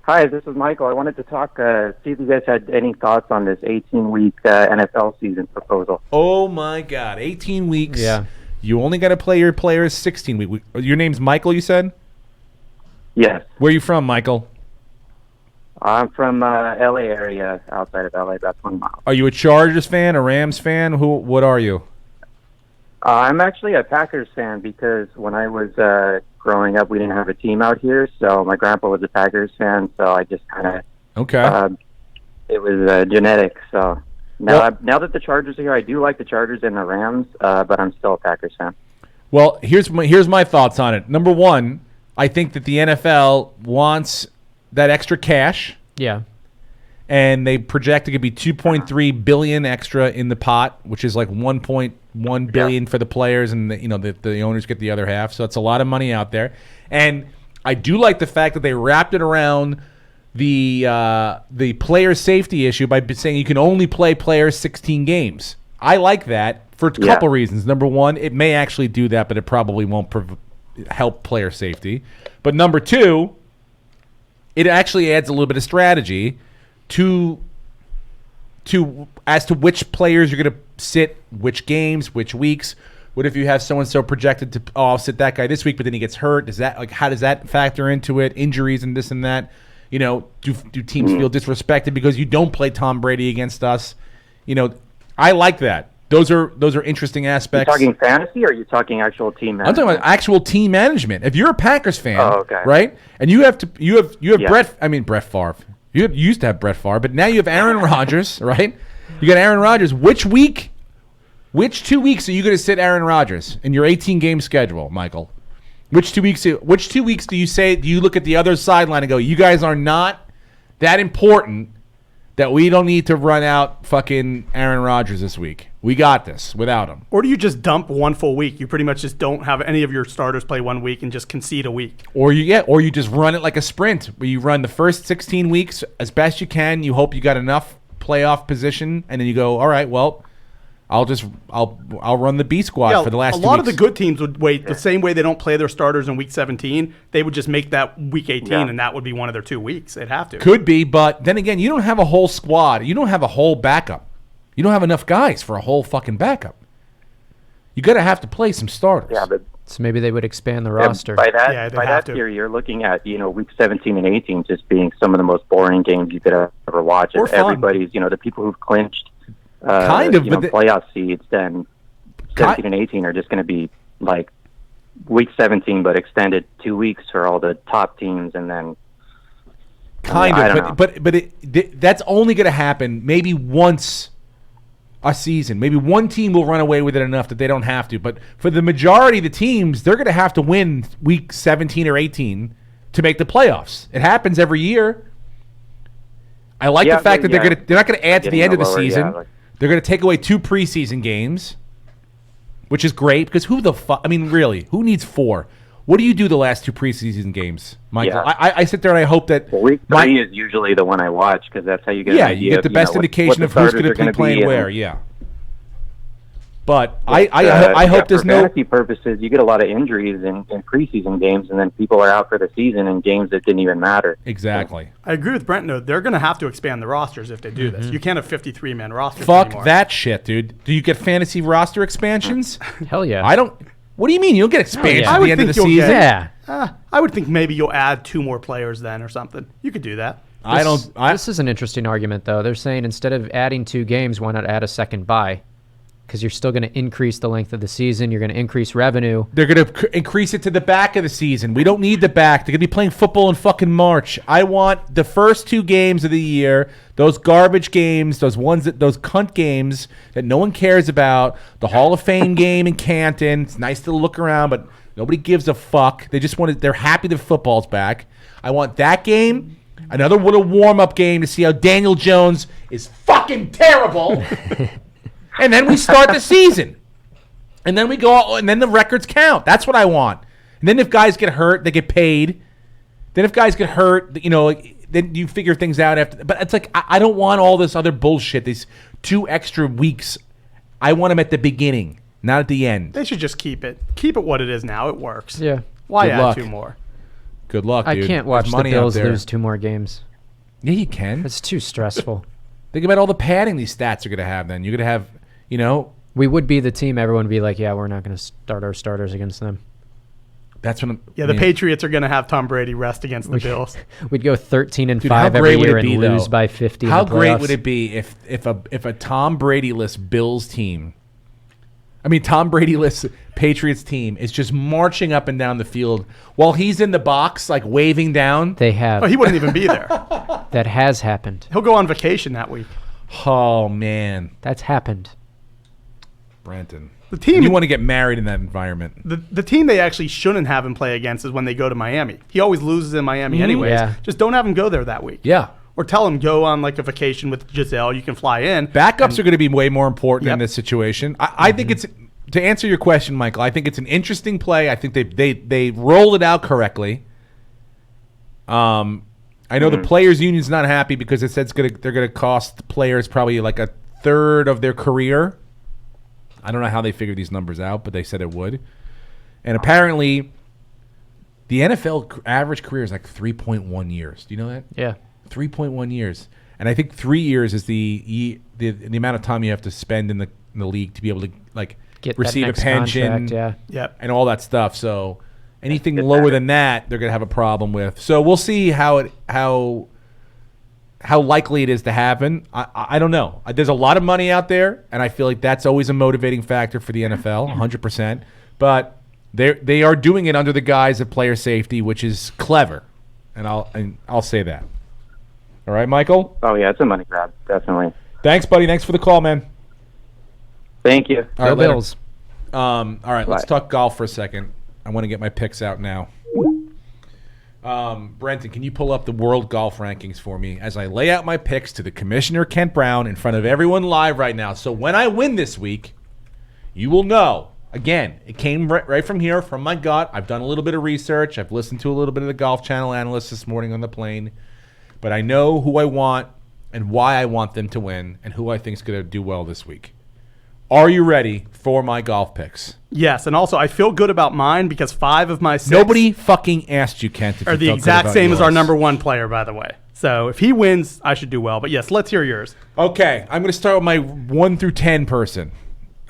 Hi, this is Michael. I wanted to talk. See if you guys had any thoughts on this 18-week NFL season proposal. Oh my God, 18 weeks. Yeah. You only got to play your players 16 weeks. Your name's Michael, you said? Yes, Where are you from, Michael? I'm from LA area, outside of LA, about 20 miles. Are you a Chargers fan, a Rams fan? What are you? I'm actually a Packers fan because when I was growing up, we didn't have a team out here, so my grandpa was a Packers fan, so I just kind of Okay. it was genetic. So now that the Chargers are here, I do like the Chargers and the Rams, but I'm still a Packers fan. Well, here's my thoughts on it. Number one, I think that the NFL wants that extra cash, Yeah. and they project it could be 2.3 billion extra in the pot, which is like 1.1 billion for the players, and the owners get the other half. So it's a lot of money out there. And I do like the fact that they wrapped it around the player safety issue by saying you can only play players 16 games. I like that for a couple reasons. Number one, it may actually do that, but it probably won't help player safety. But number two, it actually adds a little bit of strategy to as to which players you're going to sit, which games, which weeks. What if you have someone so projected to, I'll sit that guy this week, but then he gets hurt? How does that factor into it? Injuries and this and that. Do teams feel disrespected because you don't play Tom Brady against us? I like that. Those are interesting aspects. Are you talking fantasy or are you talking actual team management? I'm talking about actual team management. If you're a Packers fan, okay. right, and you have Brett Favre. You used to have Brett Favre, but now you have Aaron Rodgers, right? You got Aaron Rodgers. Which 2 weeks are you going to sit Aaron Rodgers in your 18-game schedule, Michael? Which 2 weeks do you look at the other sideline and go, you guys are not that important that we don't need to run out fucking Aaron Rodgers this week? We got this without him. Or do you just dump one full week? You pretty much just don't have any of your starters play 1 week and just concede a week. Or you just run it like a sprint where you run the first 16 weeks as best you can. You hope you got enough playoff position, and then you go, all right, well, I'll run the B squad for the last 2 weeks. A lot of the good teams would wait the same way they don't play their starters in week 17. They would just make that week 18, and that would be one of their 2 weeks. They'd have to. Could be, but then again, you don't have a whole squad. You don't have a whole backup. You don't have enough guys for a whole fucking backup. You got to have to play some starters. Yeah, but So maybe they would expand the roster. by that theory, you're looking at week 17 and 18 just being some of the most boring games you could ever watch. Or If fun. everybody's the people who've clinched playoff seeds, then 17 and 18 are just going to be like week 17 but extended 2 weeks for all the top teams, and then that's only going to happen maybe once a season. Maybe one team will run away with it enough that they don't have to, but for the majority of the teams, they're going to have to win week 17 or 18 to make the playoffs. It happens every year. I like the fact that they're not going to add to the end of the season. They're going to take away 2 preseason games, which is great because who needs 4? What do you do the last 2 preseason games, Michael? Yeah. I sit there and I hope that week 3 is usually the one I watch because that's how you get an idea. You get the best indication of who's going to be playing where. Yeah. But I hope there's for no fantasy purposes. You get a lot of injuries in preseason games, and then people are out for the season in games that didn't even matter. Exactly. I agree with Brenton, though. They're going to have to expand the rosters if they do this. You can't have 53-man rosters Fuck anymore. that shit, dude. Do you get fantasy roster expansions? Hell yeah. I don't. What do you mean you don't get expansions yeah. at I the would end of the think you'll season? get- Yeah. I would think maybe you'll add 2 more players then or something. You could do that. This is an interesting argument, though. They're saying instead of adding 2 games, why not add a second bye? Because you're still going to increase the length of the season. You're going to increase revenue. They're going to increase it to the back of the season. We don't need the back. They're going to be playing football in fucking March. I want the first 2 games of the year, those garbage games, those cunt games that no one cares about, the Hall of Fame game in Canton. It's nice to look around, but nobody gives a fuck. They're happy that football's back. I want that game, another little warm-up game to see how Daniel Jones is fucking terrible. And then we start the season. And then we go, and then the records count. That's what I want. And then if guys get hurt, they get paid. Then if guys get hurt, then you figure things out after. But it's like, I don't want all this other bullshit, these 2 extra weeks. I want them at the beginning, not at the end. They should just keep it. Keep it what it is now. It works. Yeah. Why Good add luck. 2 more? Good luck, dude. I can't watch There's the money out Bills there. lose 2 more games. Yeah, you can. It's too stressful. Think about all the padding these stats are going to have then. You're going to have, We would be the team everyone would be like, yeah, we're not going to start our starters against them. That's what the Patriots are going to have Tom Brady rest against the Bills. We'd go 13-5 how every great would year it be, and lose though? by 50. How in the great playoffs. would it be if a Tom Brady-less Bills team, Tom Brady-less Patriots team is just marching up and down the field while he's in the box, like waving down? They have. Oh, he wouldn't even be there. That has happened. He'll go on vacation that week. Oh, man. That's happened. Brenton. The team You want to get married in that environment. The team they actually shouldn't have him play against is when they go to Miami. He always loses in Miami anyways. Yeah. Just don't have him go there that week. Yeah. Or tell him go on like a vacation with Giselle. You can fly in. Backups are going to be way more important in Yep. this situation. I think it's, to answer your question, Michael, I think it's an interesting play. I think they rolled it out correctly. I know the players' union's not happy because it says they're going to cost players probably like a third of their career. I don't know how they figured these numbers out, but they said it would. And apparently, the NFL average career is like 3.1 years. Do you know that? Yeah. 3.1 years. And I think 3 years is the amount of time you have to spend in the league to be able to like Get that receive a next pension contract, Yep. and all that stuff. So anything lower than that, they're going to have a problem with. So we'll see how likely it is to happen. I don't know. There's a lot of money out there, and I feel like that's always a motivating factor for the NFL, 100%. But they are doing it under the guise of player safety, which is clever, and I'll say that. All right, Michael? Oh, yeah, it's a money grab, definitely. Thanks, buddy. Thanks for the call, man. Thank you. All right, Go later. Bills. All right, let's Bye. talk golf for a second. I want to get my picks out now. Brenton, can you pull up the world golf rankings for me as I lay out my picks to the Commissioner Kent Brown in front of everyone live right now? So when I win this week, you will know. Again, it came right from here, from my gut. I've done a little bit of research. I've listened to a little bit of the Golf Channel analysts this morning on the plane. But I know who I want and why I want them to win and who I think is going to do well this week. Are you ready for my golf picks? Yes, and also I feel good about mine because 5 of my 6 Nobody fucking asked you, Kent, if are you the felt good exact about same as our yours. number 1 player, by the way. So if he wins, I should do well. But yes, let's hear yours. Okay, I'm going to start with my 1 through 10 person.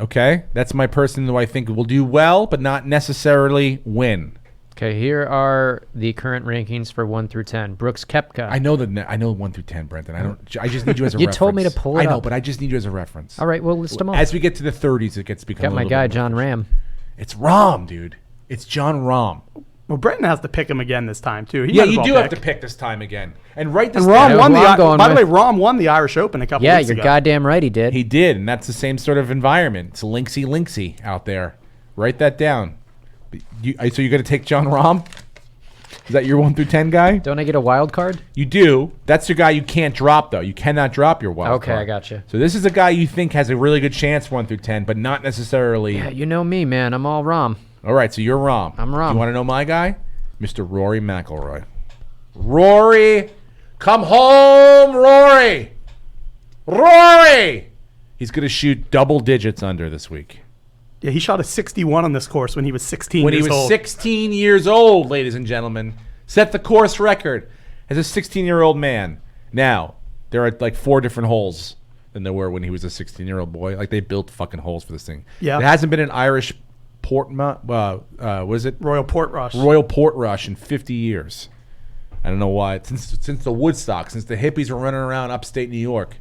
Okay? That's my person who I think will do well, but not necessarily win. Okay, here are the current rankings for 1 through 10. Brooks Koepka. I know 1 through 10, Brenton. I just need you as a You reference. told me to pull it I know, up. but I just need you as a reference. All right, well, list them all. As we get to the 30s, it gets become Got a my little guy, bit John more. Ram. It's Rahm, dude. It's John Rahm. Well, Brenton has to pick him again this time too. He Yeah, might as you well do pick. have to pick this time again. And write this And down. Rahm That won was the. who I'm going By the way, with. Rahm won the Irish Open a couple Yeah, weeks you're ago. goddamn right he did. He did, and that's the same sort of environment. It's linksy out there. Write that down. So you're going to take John Rahm? Is that your 1 through 10 guy? Don't I get a wild card? You do. That's your guy you can't drop, though. You cannot drop your wild Okay, card. I gotcha. So this is a guy you think has a really good chance 1 through 10, but not necessarily. Yeah, you know me, man. I'm all Ram. All right, so you're Rahm. I'm Rahm. You want to know my guy? Mr. Rory McIlroy. Rory, come home, Rory. Rory! He's going to shoot double digits under this week. Yeah, he shot a 61 on this course when he was 16 When he years was old. 16 years old, ladies and gentlemen. Set the course record as a 16-year-old man. Now, there are like 4 different holes than there were when he was a 16-year-old boy. Like, they built fucking holes for this thing. Yeah. There hasn't been an Irish what is it? Royal Portrush. Royal Portrush in 50 years. I don't know why. Since the Woodstock, since the hippies were running around upstate New York,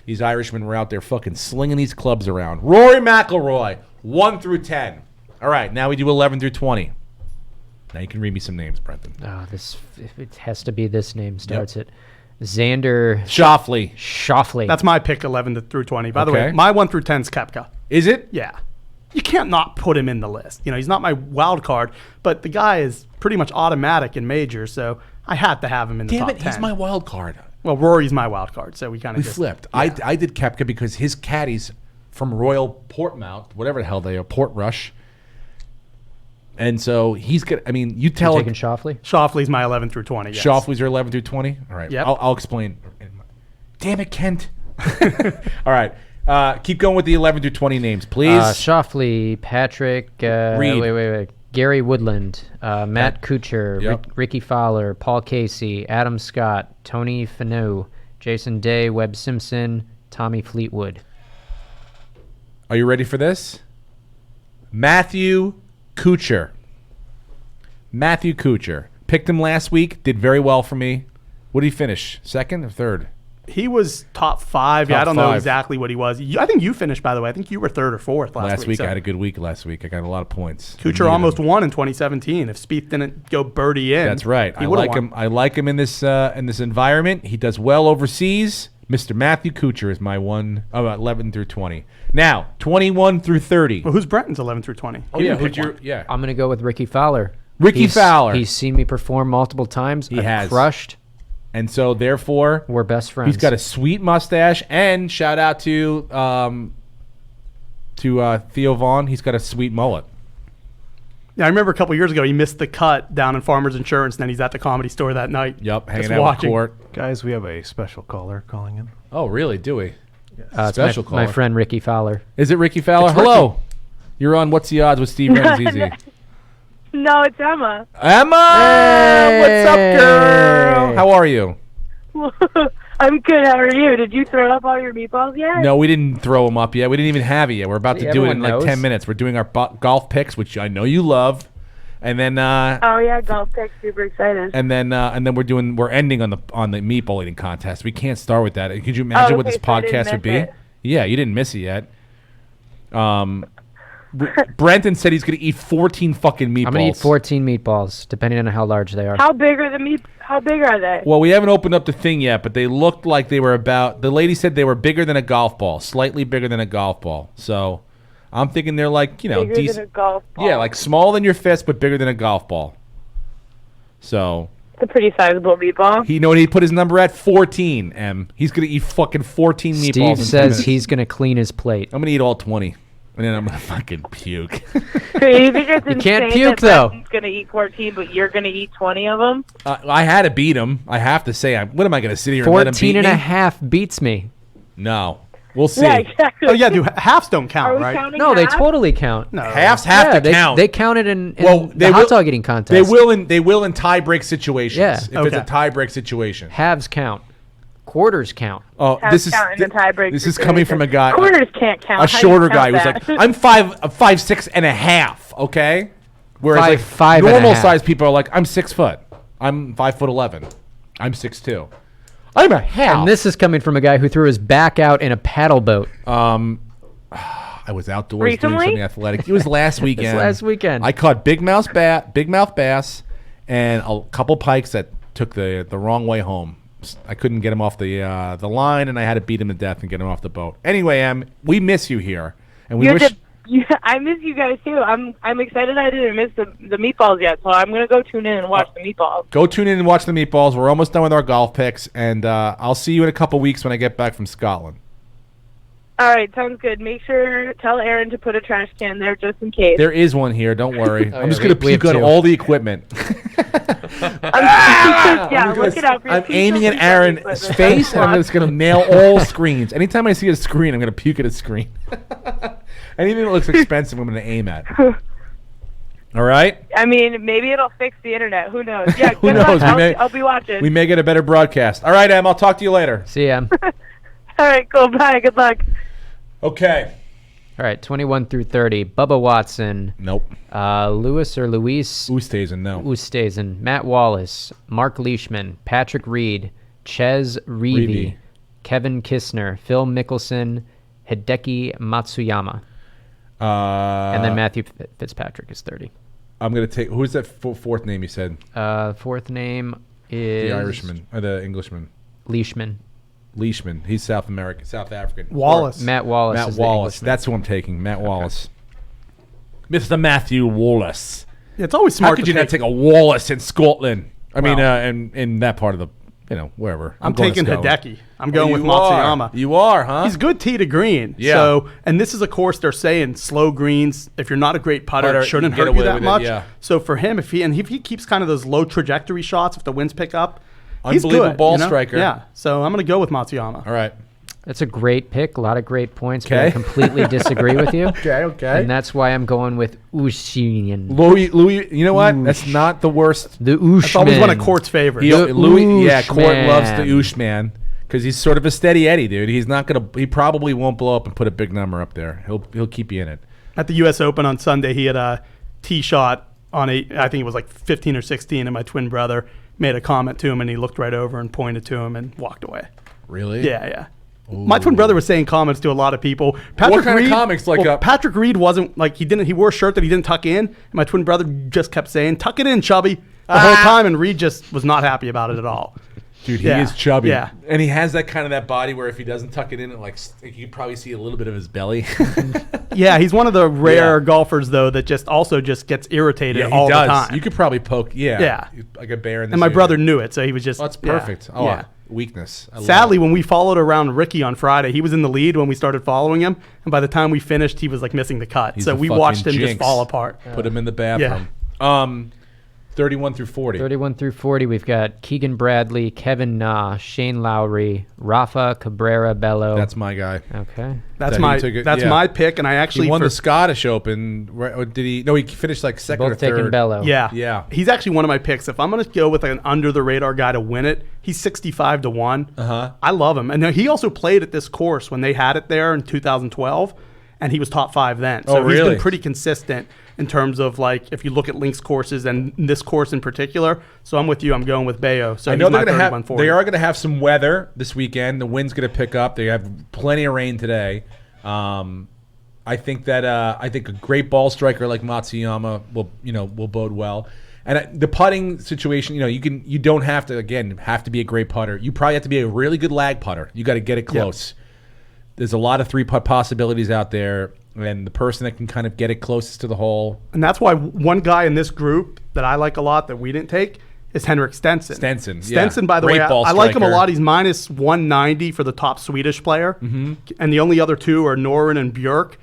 these Irishmen were out there fucking slinging these clubs around. Rory McIlroy, 1 through 10. All right, now we do 11 through 20. Now you can read me some names, Brenton. Oh, it has to be this name. Starts it. Xander Schauffele. Schauffele. That's my pick, 11 through 20. By the Okay. way, my 1 through 10 is Koepka. Is it? Yeah. You can't not put him in the list. You know, he's not my wild card, but the guy is pretty much automatic in majors, so I had to have him in the Damn top it, 10. he's my wild card. Well, Rory's my wild card, so we kind We of just flipped. Yeah. I did Koepka because his caddies from Royal Portmouth, whatever the hell they are, Portrush. And so he's good. I mean, you tell taking Schauffele. Schauffele's my 11 through 20. Yes. Schauffele's your 11 through 20? All right. Yep. I'll explain. Damn it, Kent. All right. Keep going with the 11 through 20 names, please. Schauffele, Patrick. Reed. Wait. Gary Woodland, Matt Kuchar, Yep. Ricky Fowler, Paul Casey, Adam Scott, Tony Finau, Jason Day, Webb Simpson, Tommy Fleetwood. Are you ready for this? Matthew Kuchar. Matthew Kuchar. Picked him last week. Did very well for me. What did he finish? Second or third? He was top 5. Yeah, I don't know five. exactly what he was. I think you finished, by the way. I think you were 3rd or 4th last week. I had a good week last week. I got a lot of points. Kuchar almost won in 2017. If Spieth didn't go birdie in, that's right. He I would've like won. him. I like him in this environment. He does well overseas. Mr. Matthew Kuchar is my 11 through 20. Now 21 through 30. Well, who's Brenton's 11 through 20? Oh yeah, who's your yeah? I'm going to go with Ricky Fowler. Ricky Fowler. He's seen me perform multiple times. He I've has. crushed. And so therefore, We're best friends. he's got a sweet mustache. And shout out to Theo Vaughn. He's got a sweet mullet. Yeah, I remember a couple years ago he missed the cut down in Farmers Insurance, and then he's at the Comedy Store that night. Yep, hanging just out watching. with Court. Guys, we have a special caller calling in. Oh, really? Do we? It's Special my caller. friend Ricky Fowler. Is it Ricky Fowler? It's Ricky. Hello. You're on What's the Odds with Steve Rannazzisi. No, it's Emma. Emma! What's up, girl? How are you? I'm good. How are you? Did you throw up all your meatballs yet? No, we didn't throw them up yet. We didn't even have it yet. We're about to Yeah, do it in everyone like knows. 10 minutes. We're doing our golf picks, which I know you love. And then Oh yeah, golf picks. Super excited. and then we're ending on the meatball eating contest. We can't start with that. Could you imagine what okay, this so I didn't podcast would be? miss it. Yeah, you didn't miss it yet. Brenton said he's going to eat 14 fucking meatballs. I'm going to eat 14 meatballs, depending on how large they are. How big are the meat? How big are they? Well, we haven't opened up the thing yet, but they looked like they were about. The lady said they were bigger than a golf ball, slightly bigger than a golf ball. So, I'm thinking they're like Bigger decent. than a golf ball. Yeah, like smaller than your fist, but bigger than a golf ball. So It's a pretty sizable meatball. he know what he put his number at 14. He's gonna eat fucking 14 meatballs. Steve in 10 says minutes. he's going to clean his plate. I'm gonna eat all 20, and then I'm gonna fucking puke. So you think it's insane can't puke, that though. Brenton's gonna eat 14, but you're gonna eat 20 of them? I had to beat him. I have to say, what am I gonna sit here and let him 14 beat and me? a half beats me. No, we'll see. Yeah, exactly. Oh yeah, halves don't Are count, we right? counting No, they half? totally count. No, Halves have Yeah, to count. They counted in Well, the hot dog eating contest. They will in tie break situations. Yeah. If it's Okay. a tie break situation. Halves count. Quarters count. Oh, Halves this is count in the tie-break this is coming from a situation. guy, Quarters can't count. a How do you shorter count guy who's that? like, I'm 5'6" and a half. Okay, whereas like Five and a normal half. size people are like, I'm 6 foot. I'm 5'11". I'm 6'2". I'm a half. And this is coming from a guy who threw his back out in a paddle boat. I was outdoors doing Recently? something athletic. It was last weekend. last weekend. I caught bigmouth bass, and a couple pikes that took the wrong way home. I couldn't get him off the line, and I had to beat him to death and get him off the boat. Anyway, we miss you here, and we wish. I miss you guys too. I'm excited I didn't miss the meatballs yet, so I'm gonna go tune in and watch the meatballs. Go tune in and watch the meatballs. We're almost done with our golf picks, and I'll see you in a couple weeks when I get back from Scotland. All right, sounds good. Make sure tell Aaron to put a trash can there just in case. There is one here. Don't worry. I'm yeah, just gonna we have puke on two. all the equipment. Yeah, look it up. I'm aiming at Aaron's face, and I'm just going to nail all screens. Anytime I see a screen, I'm going to puke at a screen. Anything that looks expensive, I'm going to aim at. All right? I mean, maybe it'll fix the internet. Who knows? Yeah, Who good knows? luck. We I'll be watching. We may get a better broadcast. All right, Em, I'll talk to you later. See ya. All right, cool. Bye. Good luck. Okay. All right, 21 through 30. Bubba Watson, Nope. Luis Oosthuizen, no. Oosthuizen, Matt Wallace, Mark Leishman, Patrick Reed, Ches Reavy, Reavy. Kevin Kistner, Phil Mickelson, Hideki Matsuyama, and then Matthew Fitzpatrick is 30. I'm going to take... Who's that fourth name you said? Fourth name is The Irishman. Or the Englishman. Leishman. Leishman. He's South African. Wallace. Matt Wallace. Matt is the Wallace. Englishman. That's who I'm taking. Matt Wallace. Mr. Matthew Wallace. Yeah, it's always How smart could to you not take a Wallace in Scotland? I mean, in that part of the, wherever. I'm going to taking Scotland. Hideki. I'm going with you are. Matsuyama. You are, huh? He's good tee to green. Yeah. So, and this is a course they're saying slow greens. If you're not a great putter, Putter, it shouldn't you get hurt you away that with it, much. yeah. So for him, if he keeps kind of those low trajectory shots, if the winds pick up, he's Unbelievable good, ball you know? striker. Yeah. So I'm going to go with Matsuyama. All right. That's a great pick. A lot of great points. But Okay. I completely disagree with you. Okay. And that's why I'm going with Ooshian. Louis, you know what? That's not the worst. The Ooshman. It's always one of Court's favorites. Louis, yeah, Oosh Court loves the man. Oosh man because he's sort of a steady Eddie, dude. He's not gonna. He probably won't blow up and put a big number up there. He'll keep you in it. At the U.S. Open on Sunday, he had a tee shot on I think it was like 15 or 16, and my twin brother made a comment to him, and he looked right over and pointed to him and walked away. Really? Yeah. My twin brother was saying comments to a lot of people. What kind of comics? Patrick Reed wasn't like he wore a shirt that he didn't tuck in. And my twin brother just kept saying, "Tuck it in, chubby," the whole time, and Reed just was not happy about it at all. Dude, he is chubby. Yeah. And he has that kind of that body where if he doesn't tuck it in, you could probably see a little bit of his belly. Yeah, he's one of the rare golfers though that just gets irritated all the time. You could probably poke. Yeah. Like a bear in the And my brother knew it, so he was just. That's perfect. Yeah. Weakness. Sadly, when we followed around Ricky on Friday, he was in the lead when we started following him, and by the time we finished, he was like missing the cut. So we watched him just fall apart. Put him in the bathroom. 31 through 40. 31 through 40, we've got Keegan Bradley, Kevin Na, Shane Lowry, Rafa Cabrera Bello. That's my guy. Okay. That's my pick, and I actually he won the Scottish Open. Or did he? No, he finished like second Both or third. taking Bello. Yeah. He's actually one of my picks. If I'm going to go with an under the radar guy to win it, he's 65 to 1. I love him. And he also played at this course when they had it there in 2012, and he was top 5 then. So he's been pretty consistent in terms of like if you look at links courses and this course in particular. So I'm with you. I'm going with Bello. So I know they are going to have some weather this weekend. The wind's going to pick up. They have plenty of rain today. I think a great ball striker like Matsuyama will bode well. And the putting situation, you don't have to be a great putter. You probably have to be a really good lag putter. You got to get it close. Yep. There's a lot of 3-putt possibilities out there, and the person that can kind of get it closest to the hole. And that's why one guy in this group that I like a lot that we didn't take is Henrik Stenson. Stenson, by the way, I like him a lot. He's minus 190 for the top Swedish player. Mm-hmm. And the only other two are Noren and Björk.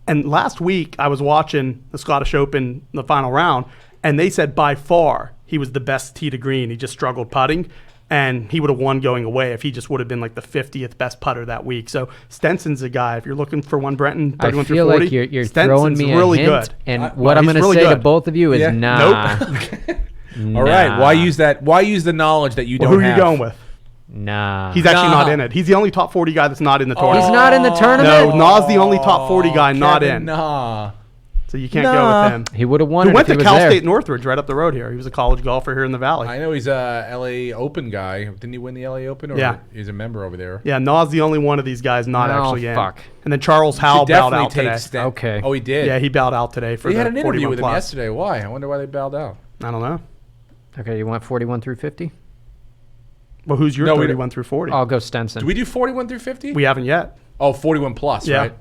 And last week, I was watching the Scottish Open, the final round, and they said by far he was the best tee to green. He just struggled putting. And he would have won going away if he just would have been like the 50th best putter that week. So Stenson's a guy. If you're looking for one, Brenton, 31 through 40, like you're throwing me really a hint, good. And what I'm going to say to both of you is nah. Nope. All right. Why use that? Why use the knowledge that you don't have? Who are you going with? Nah. He's actually not in it. He's the only top 40 guy that's not in the tournament. He's not in the tournament? No, Na's the only top 40 guy not in. Nah. So you can't go with him. He would have won. He went to Cal State Northridge right up the road here. He was a college golfer here in the Valley. I know he's a LA Open guy. Didn't he win the LA Open? Or he's a member over there. Yeah, Na's the only one of these guys not actually in. Fuck. And then Charles Howell bowed out today. Okay. Oh, he did? Yeah, he bowed out today for the 41+. He had an interview with him yesterday. Why? I wonder why they bowed out. I don't know. Okay, you want 41 through 50? Well, who's your 31 through 40? I'll go Stenson. Do we do 41 through 50? We haven't yet. Oh, 41 plus, right?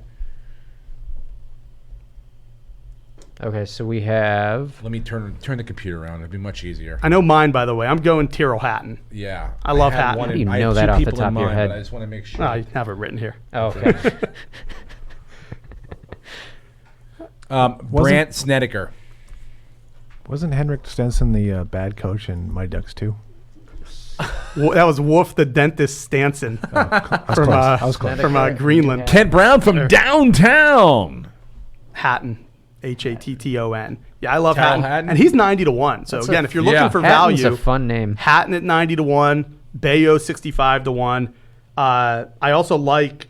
Okay, so we have... Let me turn the computer around. It'd be much easier. I know mine, by the way. I'm going Tyrrell Hatton. Yeah. I love Hatton. How do you know that off the top of your head? I just want to make sure. I have it written here. Oh, okay. Brant Snedeker. Wasn't Henrik Stenson the bad coach in My Ducks 2? That was Wolf the Dentist Stanson from Greenland. Kent Brown from downtown. Hatton. Hatton. Yeah, I love Hatton. And he's 90 to 1. So again, if you're looking for Hatton's value, a fun name. Hatton at 90 to 1, Bello 65 to 1. I also like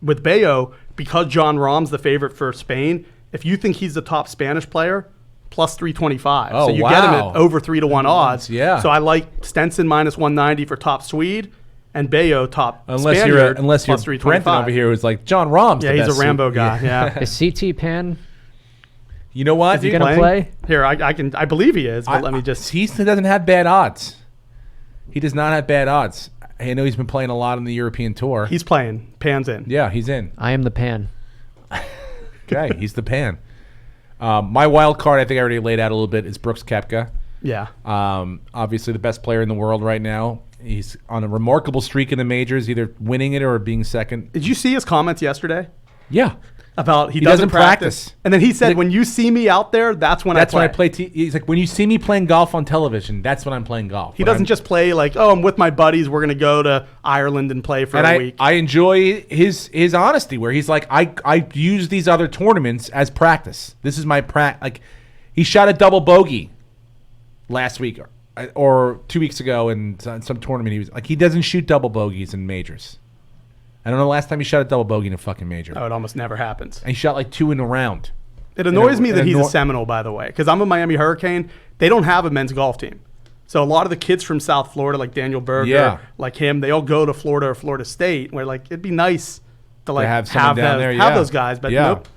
with Bello, because John Rahm's the favorite for Spain, if you think he's the top Spanish player, plus 325. Oh, so you get him at over 3 to 1 odds. Yeah. So I like Stenson minus 190 for top Swede and Bello top Spaniard. Unless you're plus Brenton over here who's like John Rahm's the best. He's a Rambo guy. Yeah. Is CT Pan... You know what? Is he going to play? Here, I believe he is, but let me just... He doesn't have bad odds. He does not have bad odds. I know he's been playing a lot on the European Tour. He's playing. Pan's in. Yeah, he's in. I am the Pan. Okay, he's the Pan. My wild card, I think I already laid out a little bit, is Brooks Koepka. Yeah. Obviously the best player in the world right now. He's on a remarkable streak in the majors, either winning it or being second. Did you see his comments yesterday? Yeah. About he doesn't practice. And then he said, when you see me out there, that's when I play. He's like, when you see me playing golf on television, that's when I'm playing golf. He doesn't just play like, I'm with my buddies, we're going to go to Ireland and play for a week. I enjoy his honesty where he's like, I use these other tournaments as practice. This is my like, he shot a double bogey last week or 2 weeks ago in some tournament. He was like, he doesn't shoot double bogeys in majors. I don't know the last time he shot a double bogey in a fucking major. Oh, it almost never happens. And he shot like 2 in a round. It annoys me that he's a Seminole, by the way, because I'm a Miami Hurricane. They don't have a men's golf team. So a lot of the kids from South Florida, like Daniel Berger, like him, they all go to Florida or Florida State, where like it'd be nice to like have those guys, but nope.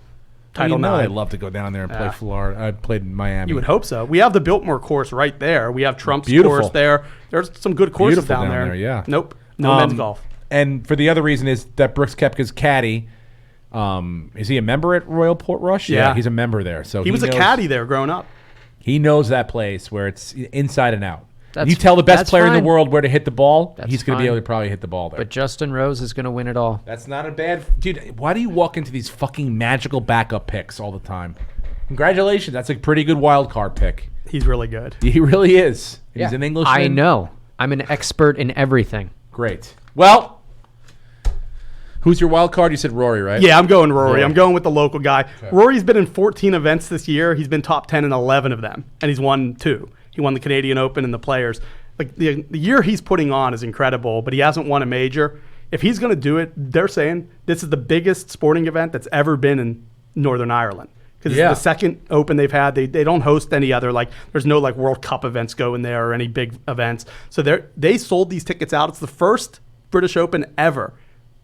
Title IX. I'd love to go down there and play Florida. I played in Miami. You would hope so. We have the Biltmore course right there. We have Trump's course there. There's some good courses down there. Yeah. Nope. No men's golf. And for the other reason is that Brooks Koepka's caddy. Is he a member at Royal Portrush? Yeah, he's a member there. So he was a caddy there growing up. He knows that place where it's inside and out. You tell the best player in the world where to hit the ball, he's going to be able to probably hit the ball there. But Justin Rose is going to win it all. That's not a bad... Dude, why do you walk into these fucking magical backup picks all the time? Congratulations. That's a pretty good wild card pick. He's really good. He really is. He's an Englishman. I know. I'm an expert in everything. Great. Well, who's your wild card? You said Rory, right? Yeah, I'm going Rory. I'm going with the local guy. Okay. Rory's been in 14 events this year. He's been top 10 in 11 of them, and he's won 2. He won the Canadian Open and the Players. Like the year he's putting on is incredible, but he hasn't won a major. If he's going to do it, they're saying this is the biggest sporting event that's ever been in Northern Ireland. Because it's the second Open they've had. They don't host any other, like, there's no, like, World Cup events going there or any big events. So they sold these tickets out. It's the first British Open ever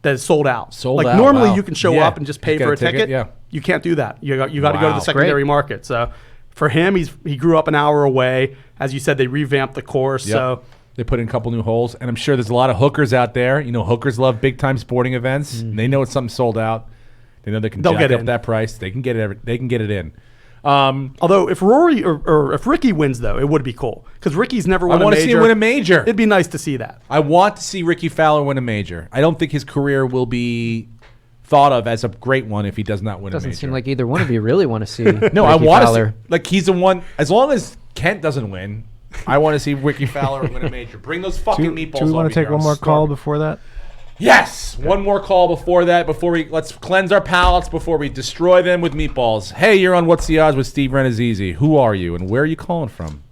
that is sold out. Normally you can show up and just pay for a ticket. Yeah. You can't do that. You got to go to the secondary market. So for him, he grew up an hour away. As you said, they revamped the course. Yep. So they put in a couple new holes. And I'm sure there's a lot of hookers out there. You know, hookers love big-time sporting events. Mm. They know it's something sold out. They know they can jack up that price. They can get it. They can get it in. Although if Rory or if Ricky wins, though, it would be cool because Ricky's never won a major. I want to see him win a major. It'd be nice to see that. I want to see Ricky Fowler win a major. I don't think his career will be thought of as a great one if he does not win a major. Doesn't seem like either one of you really want to see. No, Ricky I want Fowler. to see. Like he's the one. As long as Kent doesn't win, I want to see Ricky Fowler win a major. Bring those fucking meatballs. Do we want to take one more call before that? Yes, one more call before that. Let's cleanse our palates before we destroy them with meatballs. Hey, you're on What's the Odds with Steve Rannazzisi. Who are you and where are you calling from?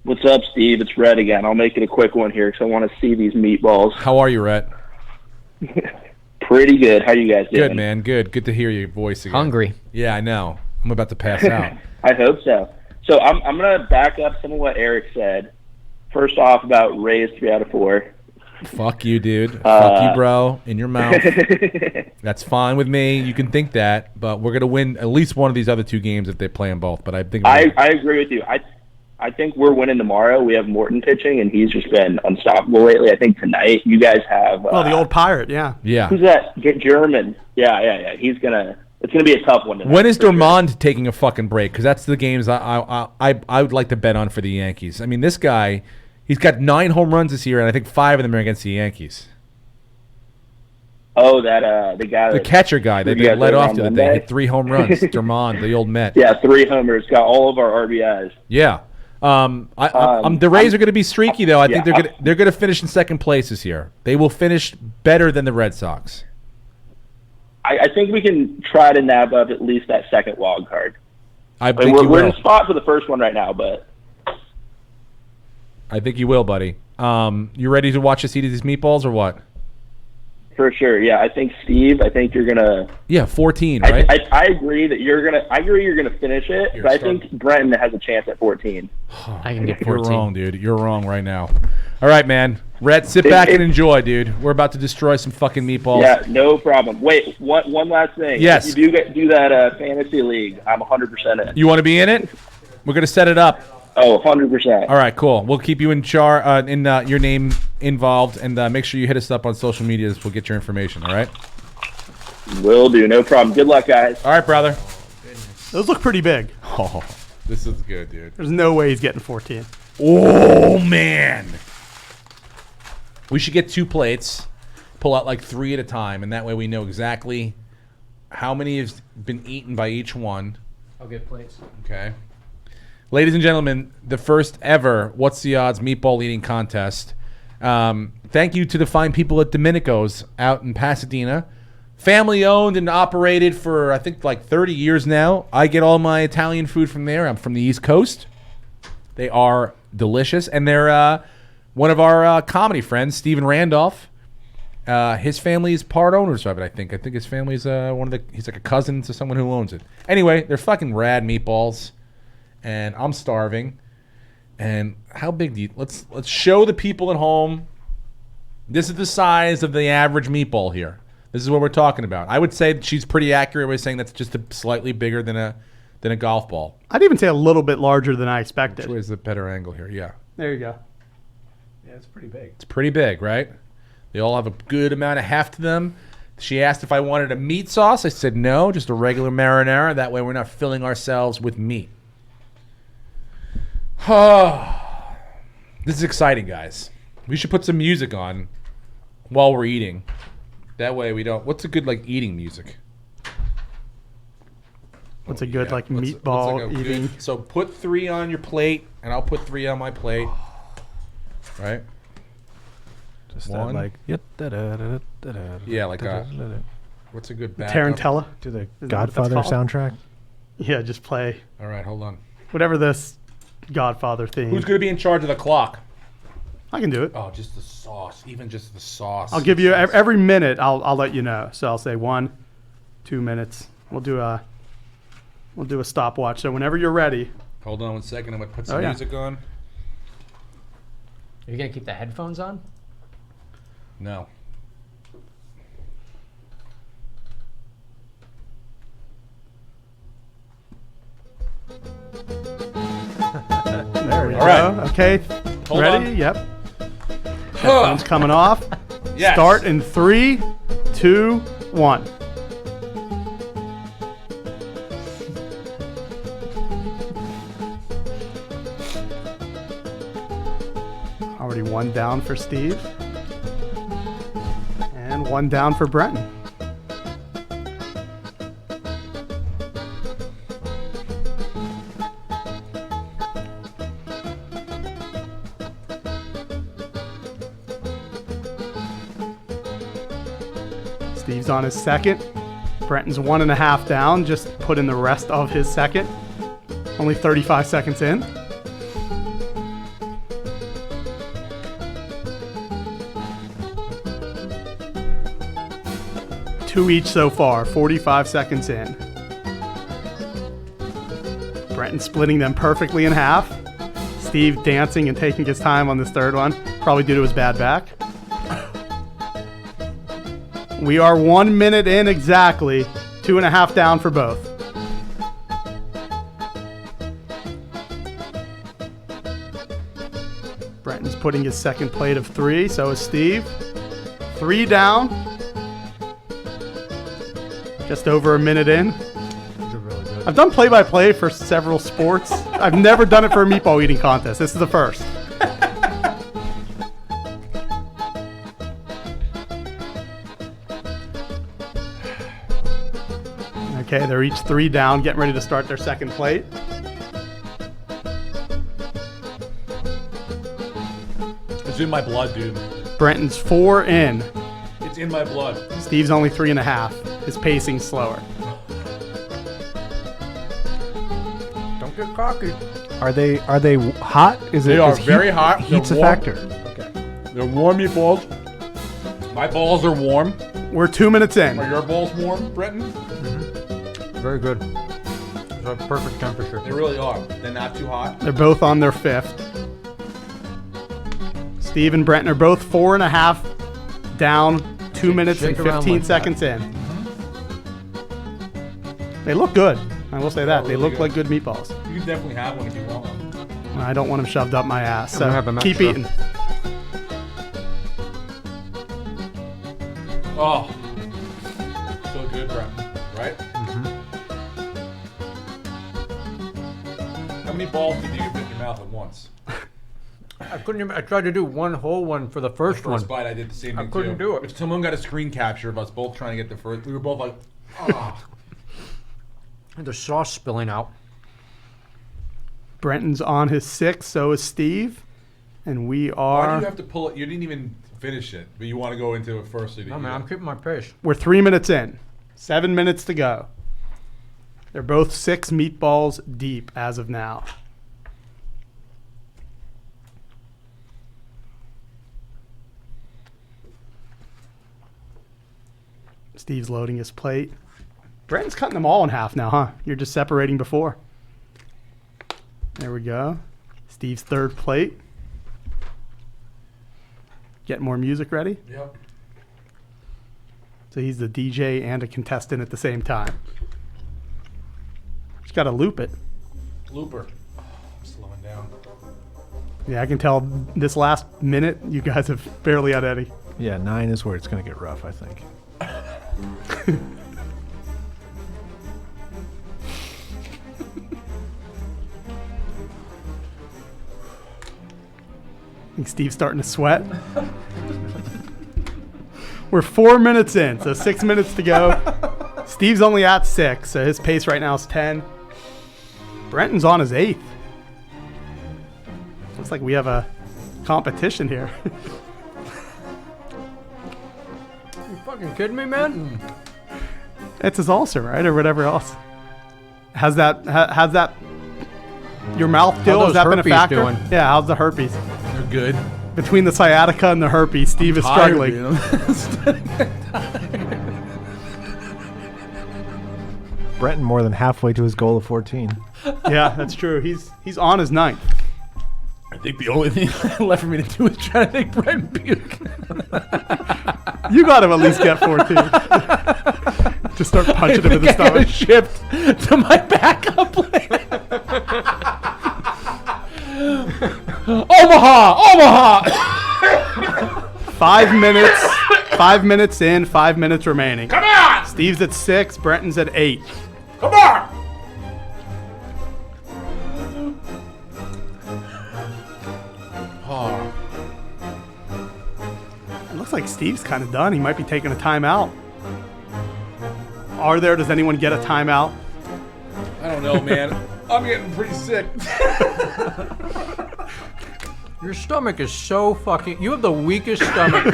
What's up, Steve? It's Rhett again. I'll make it a quick one here because I want to see these meatballs. How are you, Rhett? Pretty good. How you guys doing? Good, man. Good. Good to hear your voice again. Hungry. Yeah, I know. I'm about to pass out. I hope so. So I'm going to back up some of what Eric said. First off, about Rays 3 out of 4. Fuck you, dude. Fuck you, bro. In your mouth. That's fine with me. You can think that, but we're gonna win at least one of these other 2 games if they play them both. But I think I agree with you. I think we're winning tomorrow. We have Morton pitching, and he's just been unstoppable lately. I think tonight you guys have. The old Pirate, yeah. Who's that? Get German. Yeah. It's gonna be a tough one tonight. When is Dermond taking a fucking break? Because that's the games I would like to bet on for the Yankees. I mean, this guy. He's got 9 home runs this year, and I think 5 of them are against the Yankees. Oh, that the guy, the catcher guy. They let off the other day. Hit 3 home runs. Dermond, the old Met. Yeah, 3 homers. Got all of our RBIs. Yeah. The Rays are going to be streaky though. I think they're going to finish in second place this year. They will finish better than the Red Sox. I think we can try to nab up at least that second wild card. We're in a spot for the first one right now, but. I think you will, buddy. You ready to watch us eat these meatballs or what? For sure, yeah. I think Steve. I think you're gonna. Yeah, 14, right? I agree that you're gonna. I agree you're gonna finish it, but I think Brenton has a chance at 14. I can get 14. You're wrong, dude. You're wrong right now. All right, man. Rhett, sit back and enjoy, dude. We're about to destroy some fucking meatballs. Yeah, no problem. Wait, one last thing. Yes. If you do that fantasy league, I'm 100% in. You want to be in it? We're gonna set it up. Oh, 100%. All right, cool. We'll keep you in your name involved, and make sure you hit us up on social medias. We'll get your information, all right? Will do. No problem. Good luck, guys. All right, brother. Those look pretty big. Oh, this is good, dude. There's no way he's getting 14. Oh, man. We should get 2 plates, pull out like 3 at a time, and that way we know exactly how many has been eaten by each one. I'll get plates. Okay. Ladies and gentlemen, the first ever What's the Odds meatball eating contest. Thank you to the fine people at Domenico's out in Pasadena. Family owned and operated for, I think, like 30 years now. I get all my Italian food from there. I'm from the East Coast. They are delicious. And they're one of our comedy friends, Stephen Randolph, His family is part owners of it, I think. I think his family's he's like a cousin to someone who owns it. Anyway, they're fucking rad meatballs, and I'm starving. And how big do you? Let's show the people at home. This is the size of the average meatball here. This is what we're talking about. I would say she's pretty accurate by saying that's just slightly bigger than a golf ball. I'd even say a little bit larger than I expected. Which way is the better angle here? Yeah. There you go. Yeah, it's pretty big. It's pretty big, right? They all have a good amount of heft to them. She asked if I wanted a meat sauce. I said no, just a regular marinara. That way we're not filling ourselves with meat. This is exciting, guys. We should put some music on while we're eating. That way we don't... What's a good, eating music? What's a good, meatball eating? So put 3 on your plate, and I'll put 3 on my plate. Right? Just one. Yeah, like what's a good backup? Tarantella. To the Godfather soundtrack. Yeah, just play. All right, hold on. Whatever this Godfather theme. Who's going to be in charge of the clock? I can do it. Oh, just the sauce. Even just the sauce. I'll give you every minute. I'll let you know. So I'll say 1, 2 minutes. We'll do a stopwatch. So whenever you're ready. Hold on 1 second. I'm going to put some music on. Are you going to keep the headphones on? No. There we go. Right. Okay. Hold ready? on. Yep. Headphones coming off. Yes. Start in 3, 2, 1. Already 1 down for Steve. And 1 down for Brenton. Steve's on his second. Brenton's 1.5 down. Just put in the rest of his second. Only 35 seconds in. Two each so far, 45 seconds in. Brenton splitting them perfectly in half. Steve dancing and taking his time on this third one, probably due to his bad back. We are 1 minute in exactly, 2.5 down for both. Brenton's putting his second plate of 3, so is Steve. 3 down. Just over a minute in. Really good. I've done play-by-play for several sports. I've never done it for a meatball eating contest. This is the first. Okay, they're each 3 down, getting ready to start their second plate. It's in my blood, dude. Brenton's 4 in. It's in my blood. Steve's only 3.5. His pacing's slower. Don't get cocky. Are they hot? They are very hot. Heat's a They're warm. factor. Okay. They're warm meatballs. My balls are warm. We're 2 minutes in. Are your balls warm, Brenton? Very good. It's a perfect temperature. They really are. They're not too hot. They're both on their 5th. Steve and Brenton are both 4.5 down, 2 minutes and shake around 15 like seconds in. They look good. I will say that. Oh, They really look good. like good meatballs. You can definitely have one if you want one. I don't want them shoved up my ass. I'm gonna have So them keep extra. eating. Oh. So good, Brenton. Right? How many balls did you fit in your mouth at once? I couldn't even. I tried to do one whole one for the first one. First bite, I did the same thing I couldn't too. do it. If someone got a screen capture of us both trying to get the first, we were both like, oh. The sauce spilling out. Brenton's on his 6th, so is Steve. And we Why do are... you have to pull it? You didn't even finish it, but you want to go into it first. So that No, you man, know. I'm keeping my pace. We're 3 minutes in. 7 minutes to go. They're both 6 meatballs deep as of now. Steve's loading his plate. Brenton's cutting them all in half now, huh? You're just separating before. There we go. Steve's third plate. Getting more music ready. Yep. So he's the DJ and a contestant at the same time. Just got to loop it. Looper. Oh, I'm slowing down. Yeah, I can tell this last minute you guys have barely had any. Yeah, 9 is where it's going to get rough, I think. I think Steve's starting to sweat. We're 4 minutes in, so 6 minutes to go. Steve's only at 6, so his pace right now is 10. Brenton's on his 8th. Looks like we have a competition here. You fucking kidding me, man? It's his ulcer, right, or whatever else. Has that your mouth deal? Has that been a factor? Doing? Yeah, how's the herpes? They're good. Between the sciatica and the herpes, Steve is struggling. Brenton more than halfway to his goal of 14. Yeah, that's true. He's on his 9th. I think the only thing left for me to do is try to make Brenton puke. You got to at least get 14. Just start punching him in the stomach. Shift to my backup plan. Omaha! 5 minutes. 5 minutes in. 5 minutes remaining. Come on! Steve's at 6. Brenton's at 8. Come on! Oh. It looks like Steve's kind of done. He might be taking a timeout. Does anyone get a timeout? I don't know, man. I'm getting pretty sick. Your stomach is so fucking... You have the weakest stomach.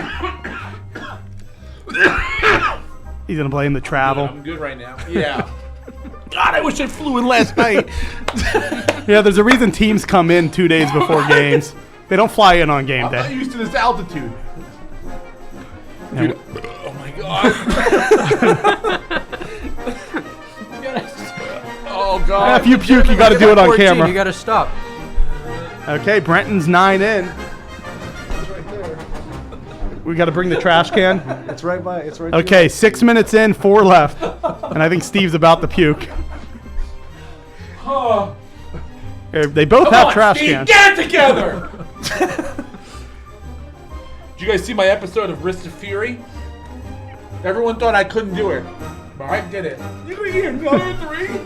He's going to blame the travel. I'm good right now. Yeah. God, I wish I flew in last night. Yeah, there's a reason teams come in 2 days before games. They don't fly in on game I'm day. not used to this altitude. Dude, oh my God. Oh God. Yeah, if you puke, you got to do it on 14, camera. You got to stop. Okay, Brenton's 9 in. We got to bring the trash can. It's right by. It's right. Okay, 6 minutes in, 4 left, and I think Steve's about to puke. Oh. They both Come have on, trash Steve, cans. get it together. Did you guys see my episode of Wrist of Fury? Everyone thought I couldn't do it, but I did it. You can eat another 3?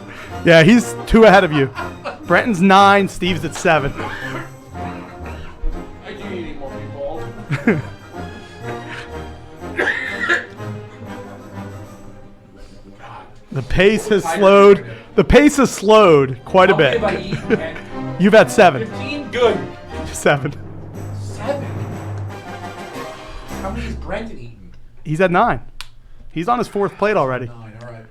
Yeah, he's 2 ahead of you. Brenton's 9, Steve's at 7. I can eat more meatballs. The pace has slowed. The pace has slowed quite a bit. How many have I eaten? You've had 7. 15? Good. 7. 7? How many has Brenton eaten? He's at 9. He's on his 4th plate already. 9, all right.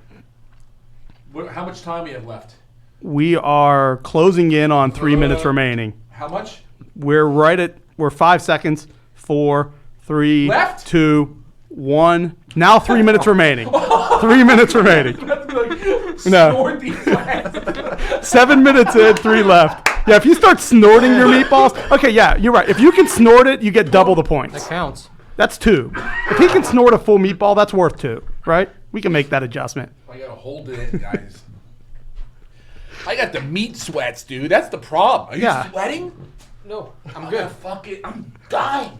How much time we have left? We are closing in on 3 minutes remaining. How much? We're 5 seconds. 4, 3, Left? 2, 1. Now 3 minutes remaining. 3 minutes remaining. No. 7 minutes in, 3 left. Yeah, if you start snorting your meatballs, okay, yeah, you're right. If you can snort it, you get double the points. That counts. That's 2. If he can snort a full meatball, that's worth 2, right? We can make that adjustment. I gotta hold it in, guys. I got the meat sweats, dude. That's the problem. Are you sweating? No, I'm good. Fuck it. I'm dying.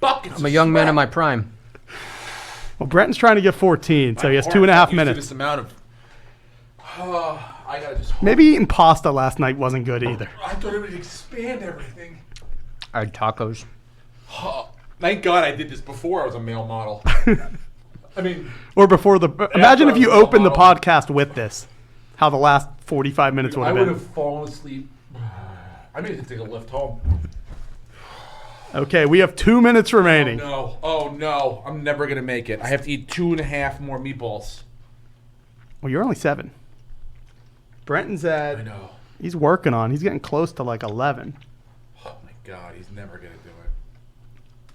Buckets. I'm a young man in my prime. Well, Brenton's trying to get 14, so he has 2.5 minutes. This amount of. I gotta just. Maybe eating pasta last night wasn't good either. I thought it would expand everything. I had tacos. Thank God I did this before I was a male model. I mean, or before the. Imagine if you opened the podcast with this. How the last 45 minutes would have been. I would have fallen asleep. I may have to take a lift home. Okay, we have 2 minutes remaining. Oh no! I'm never gonna make it. I have to eat 2.5 more meatballs. Well, you're only 7. Brenton's at. I know. He's working on. He's getting close to like 11. Oh my God! He's never gonna do it.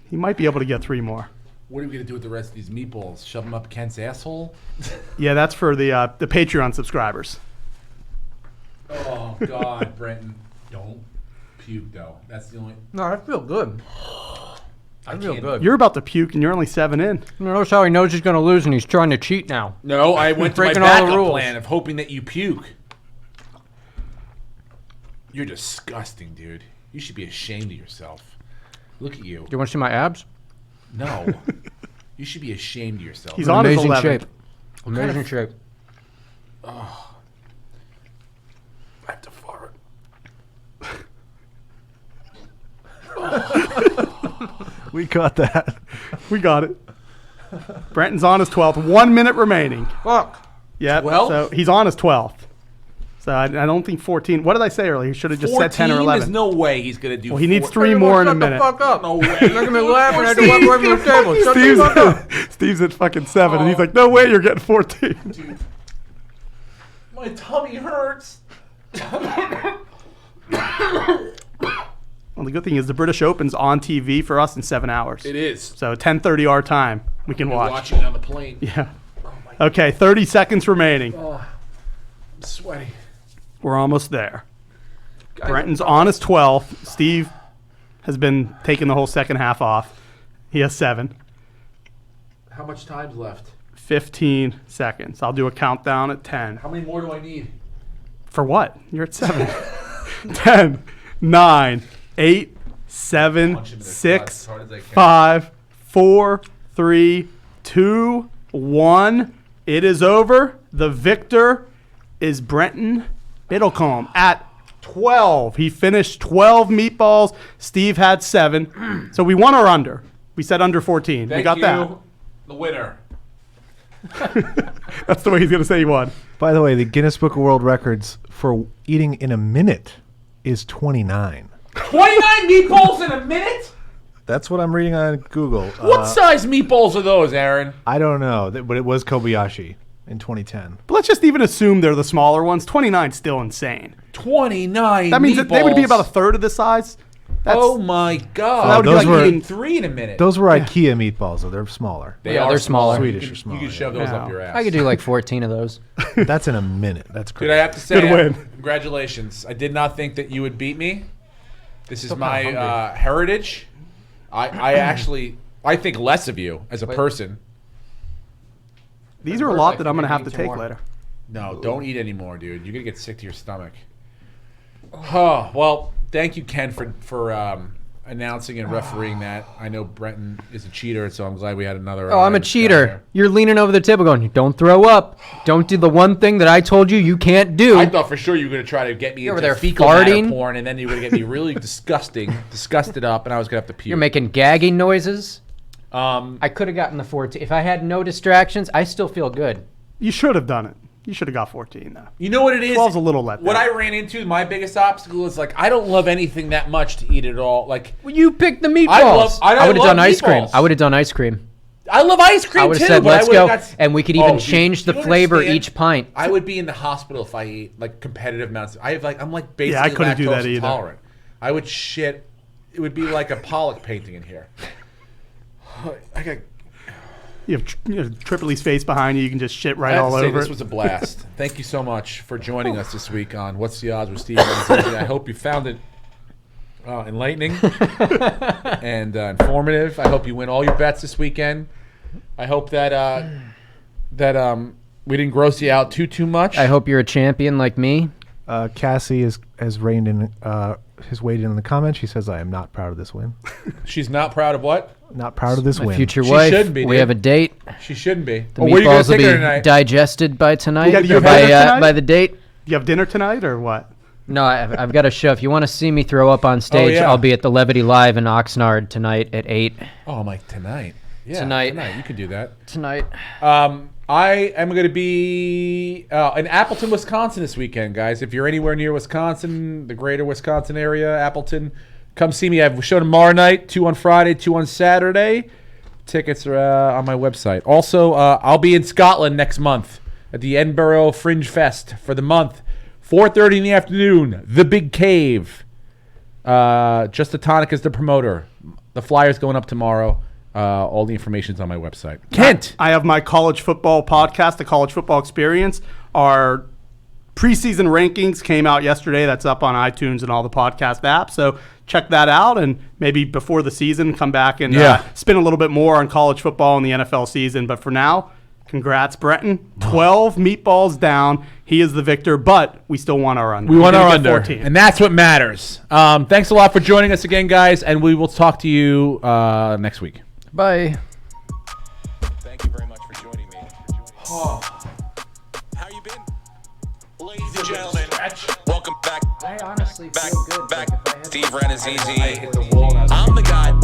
He might be able to get 3 more. What are we gonna do with the rest of these meatballs? Shove them up Kent's asshole? Yeah, that's for the Patreon subscribers. Oh God, Brenton, don't puke though. That's the only. No, I feel good. I feel good. You're about to puke, and you're only 7 in. Notice how he knows he's going to lose, and he's trying to cheat now. No, I went to my Breaking all the backup rules. plan of hoping that you puke. You're disgusting, dude. You should be ashamed of yourself. Look at you. Do you want to see my abs? No. You should be ashamed of yourself. He's on his Amazing 11. shape. Amazing shape. Oh. I have to fart. We caught that. We got it. Brenton's on his 12th. 1 minute remaining. Fuck. Yeah. 12th? So he's on his 12th. So I don't think 14. What did I say earlier? He should have just said 10 or 11. There's no way he's going to do Well, he needs 4. 3 more in a minute. Shut the fuck up. No way. You're making me laugh and I had to walk away from the table. Shut the fuck up. Steve's at fucking 7, and he's like, no way you're getting 14. Dude. My tummy hurts. Well, the good thing is the British Open's on TV for us in 7 hours. It is. So 10:30 our time, we can watch. Watching it on the plane. Yeah. Okay, 30 seconds remaining. Oh, I'm sweaty. We're almost there. Brenton's on his 12th. Steve has been taking the whole second half off. He has 7. How much time's left? 15 seconds. I'll do a countdown at 10. How many more do I need? For what? You're at 7. 10, 9, 8, 7, Punch him in the 6, guts as hard as I can. 5, 4, 3, 2, 1. It is over. The victor is Brenton Biddlecombe at 12. He finished 12 meatballs. Steve had 7. So we won or under. We said under 14. Thank we got you, that. the winner. That's the way he's going to say he won. By the way, the Guinness Book of World Records for eating in a minute is 29. 29 meatballs in a minute? That's what I'm reading on Google. What size meatballs are those, Aaron? I don't know, but it was Kobayashi in 2010. But let's just even assume they're the smaller ones. 29 is still insane. 29 That means meatballs. that they would be about a third of the size. Oh my God! that would be those like were- eating 3 in a minute. Those were IKEA meatballs, though. They're smaller. They're smaller. Swedish You can, are smaller. You can shove those Yeah. up your ass. I could do like 14 of those. That's in a minute. That's Dude, crazy. I have to say, Good win. Congratulations. I did not think that you would beat me. This is Still my kinda hungry. heritage. I think less of you as a person. These are a First, lot I that think I'm going to I have need to 2 take more. later. No, don't eat anymore, dude. You're gonna get sick to your stomach. Oh well, thank you, Ken, for announcing and refereeing that. I know Brenton is a cheater, so I'm glad we had another. Oh, I'm a guy cheater. here. You're leaning over the table going, don't throw up. Don't do the one thing that I told you you can't do. I thought for sure you were gonna try to get me You're into over there fecal matter farting. porn, and then you were gonna get me really disgusted up, and I was gonna have to puke. You're making gagging noises. Um, I could have gotten the 14. If I had no distractions, I still feel good. You should have done it. You should have got 14, though. you know what it is? 12's a little let What down. I ran into, my biggest obstacle is like I don't love anything that much to eat at all. Like Well, you picked the meatballs. I would have love done ice cream. meatballs. I would have done ice cream. I love ice cream I would too. have said, but I let's would've go. got- And we could Oh, even dude, change the you flavor understand? each pint. I would be in the hospital if I ate like competitive amounts. I'm like basically Yeah, I couldn't do that lactose either. intolerant. I would shit. It would be like a Pollock painting in here. I got. You have Tripoli's face behind you. You can just shit I right have all to say, over this it. was a blast. Thank you so much for joining us this week on What's the Odds with Steve Rannazzisi. I hope you found it enlightening and informative. I hope you win all your bets this weekend. I hope that we didn't gross you out too much. I hope you're a champion like me. Cassie has reined in his weight in the comments. She says, I am not proud of this win. She's not proud of what? Not proud of this My win. future She wife. shouldn't be, We dude. have a date. She shouldn't be. The where you gonna meatballs will take her be tonight? digested by tonight. You or have by, dinner tonight? by the date. You have dinner tonight or what? No, I've got a show. If you want to see me throw up on stage, yeah. I'll be at the Levity Live in Oxnard tonight at 8. Oh, I'm like tonight. Yeah, Tonight. You can do that. Tonight. I am going to be in Appleton, Wisconsin this weekend, guys. If you're anywhere near Wisconsin, the greater Wisconsin area, Appleton, come see me. I have a show tomorrow night, 2 on Friday, 2 on Saturday. Tickets are on my website. Also, I'll be in Scotland next month at the Edinburgh Fringe Fest for the month. 4:30 in the afternoon, The Big Cave. Just a Tonic is the promoter. The flyer's going up tomorrow. All the information's on my website. Kent! I have my college football podcast, The College Football Experience. Our preseason rankings came out yesterday. That's up on iTunes and all the podcast apps. So check that out, and maybe before the season, come back and spin a little bit more on college football and the NFL season. But for now, congrats, Brenton. 12 meatballs down. He is the victor, but we still want our under. We want our under, and that's what matters. Thanks a lot for joining us again, guys, and we will talk to you next week. Bye. Thank you very much for joining me. How you been? Ladies and gentlemen, welcome back. I honestly feel good. Back, Steve Rannazzisi. I'm the guy.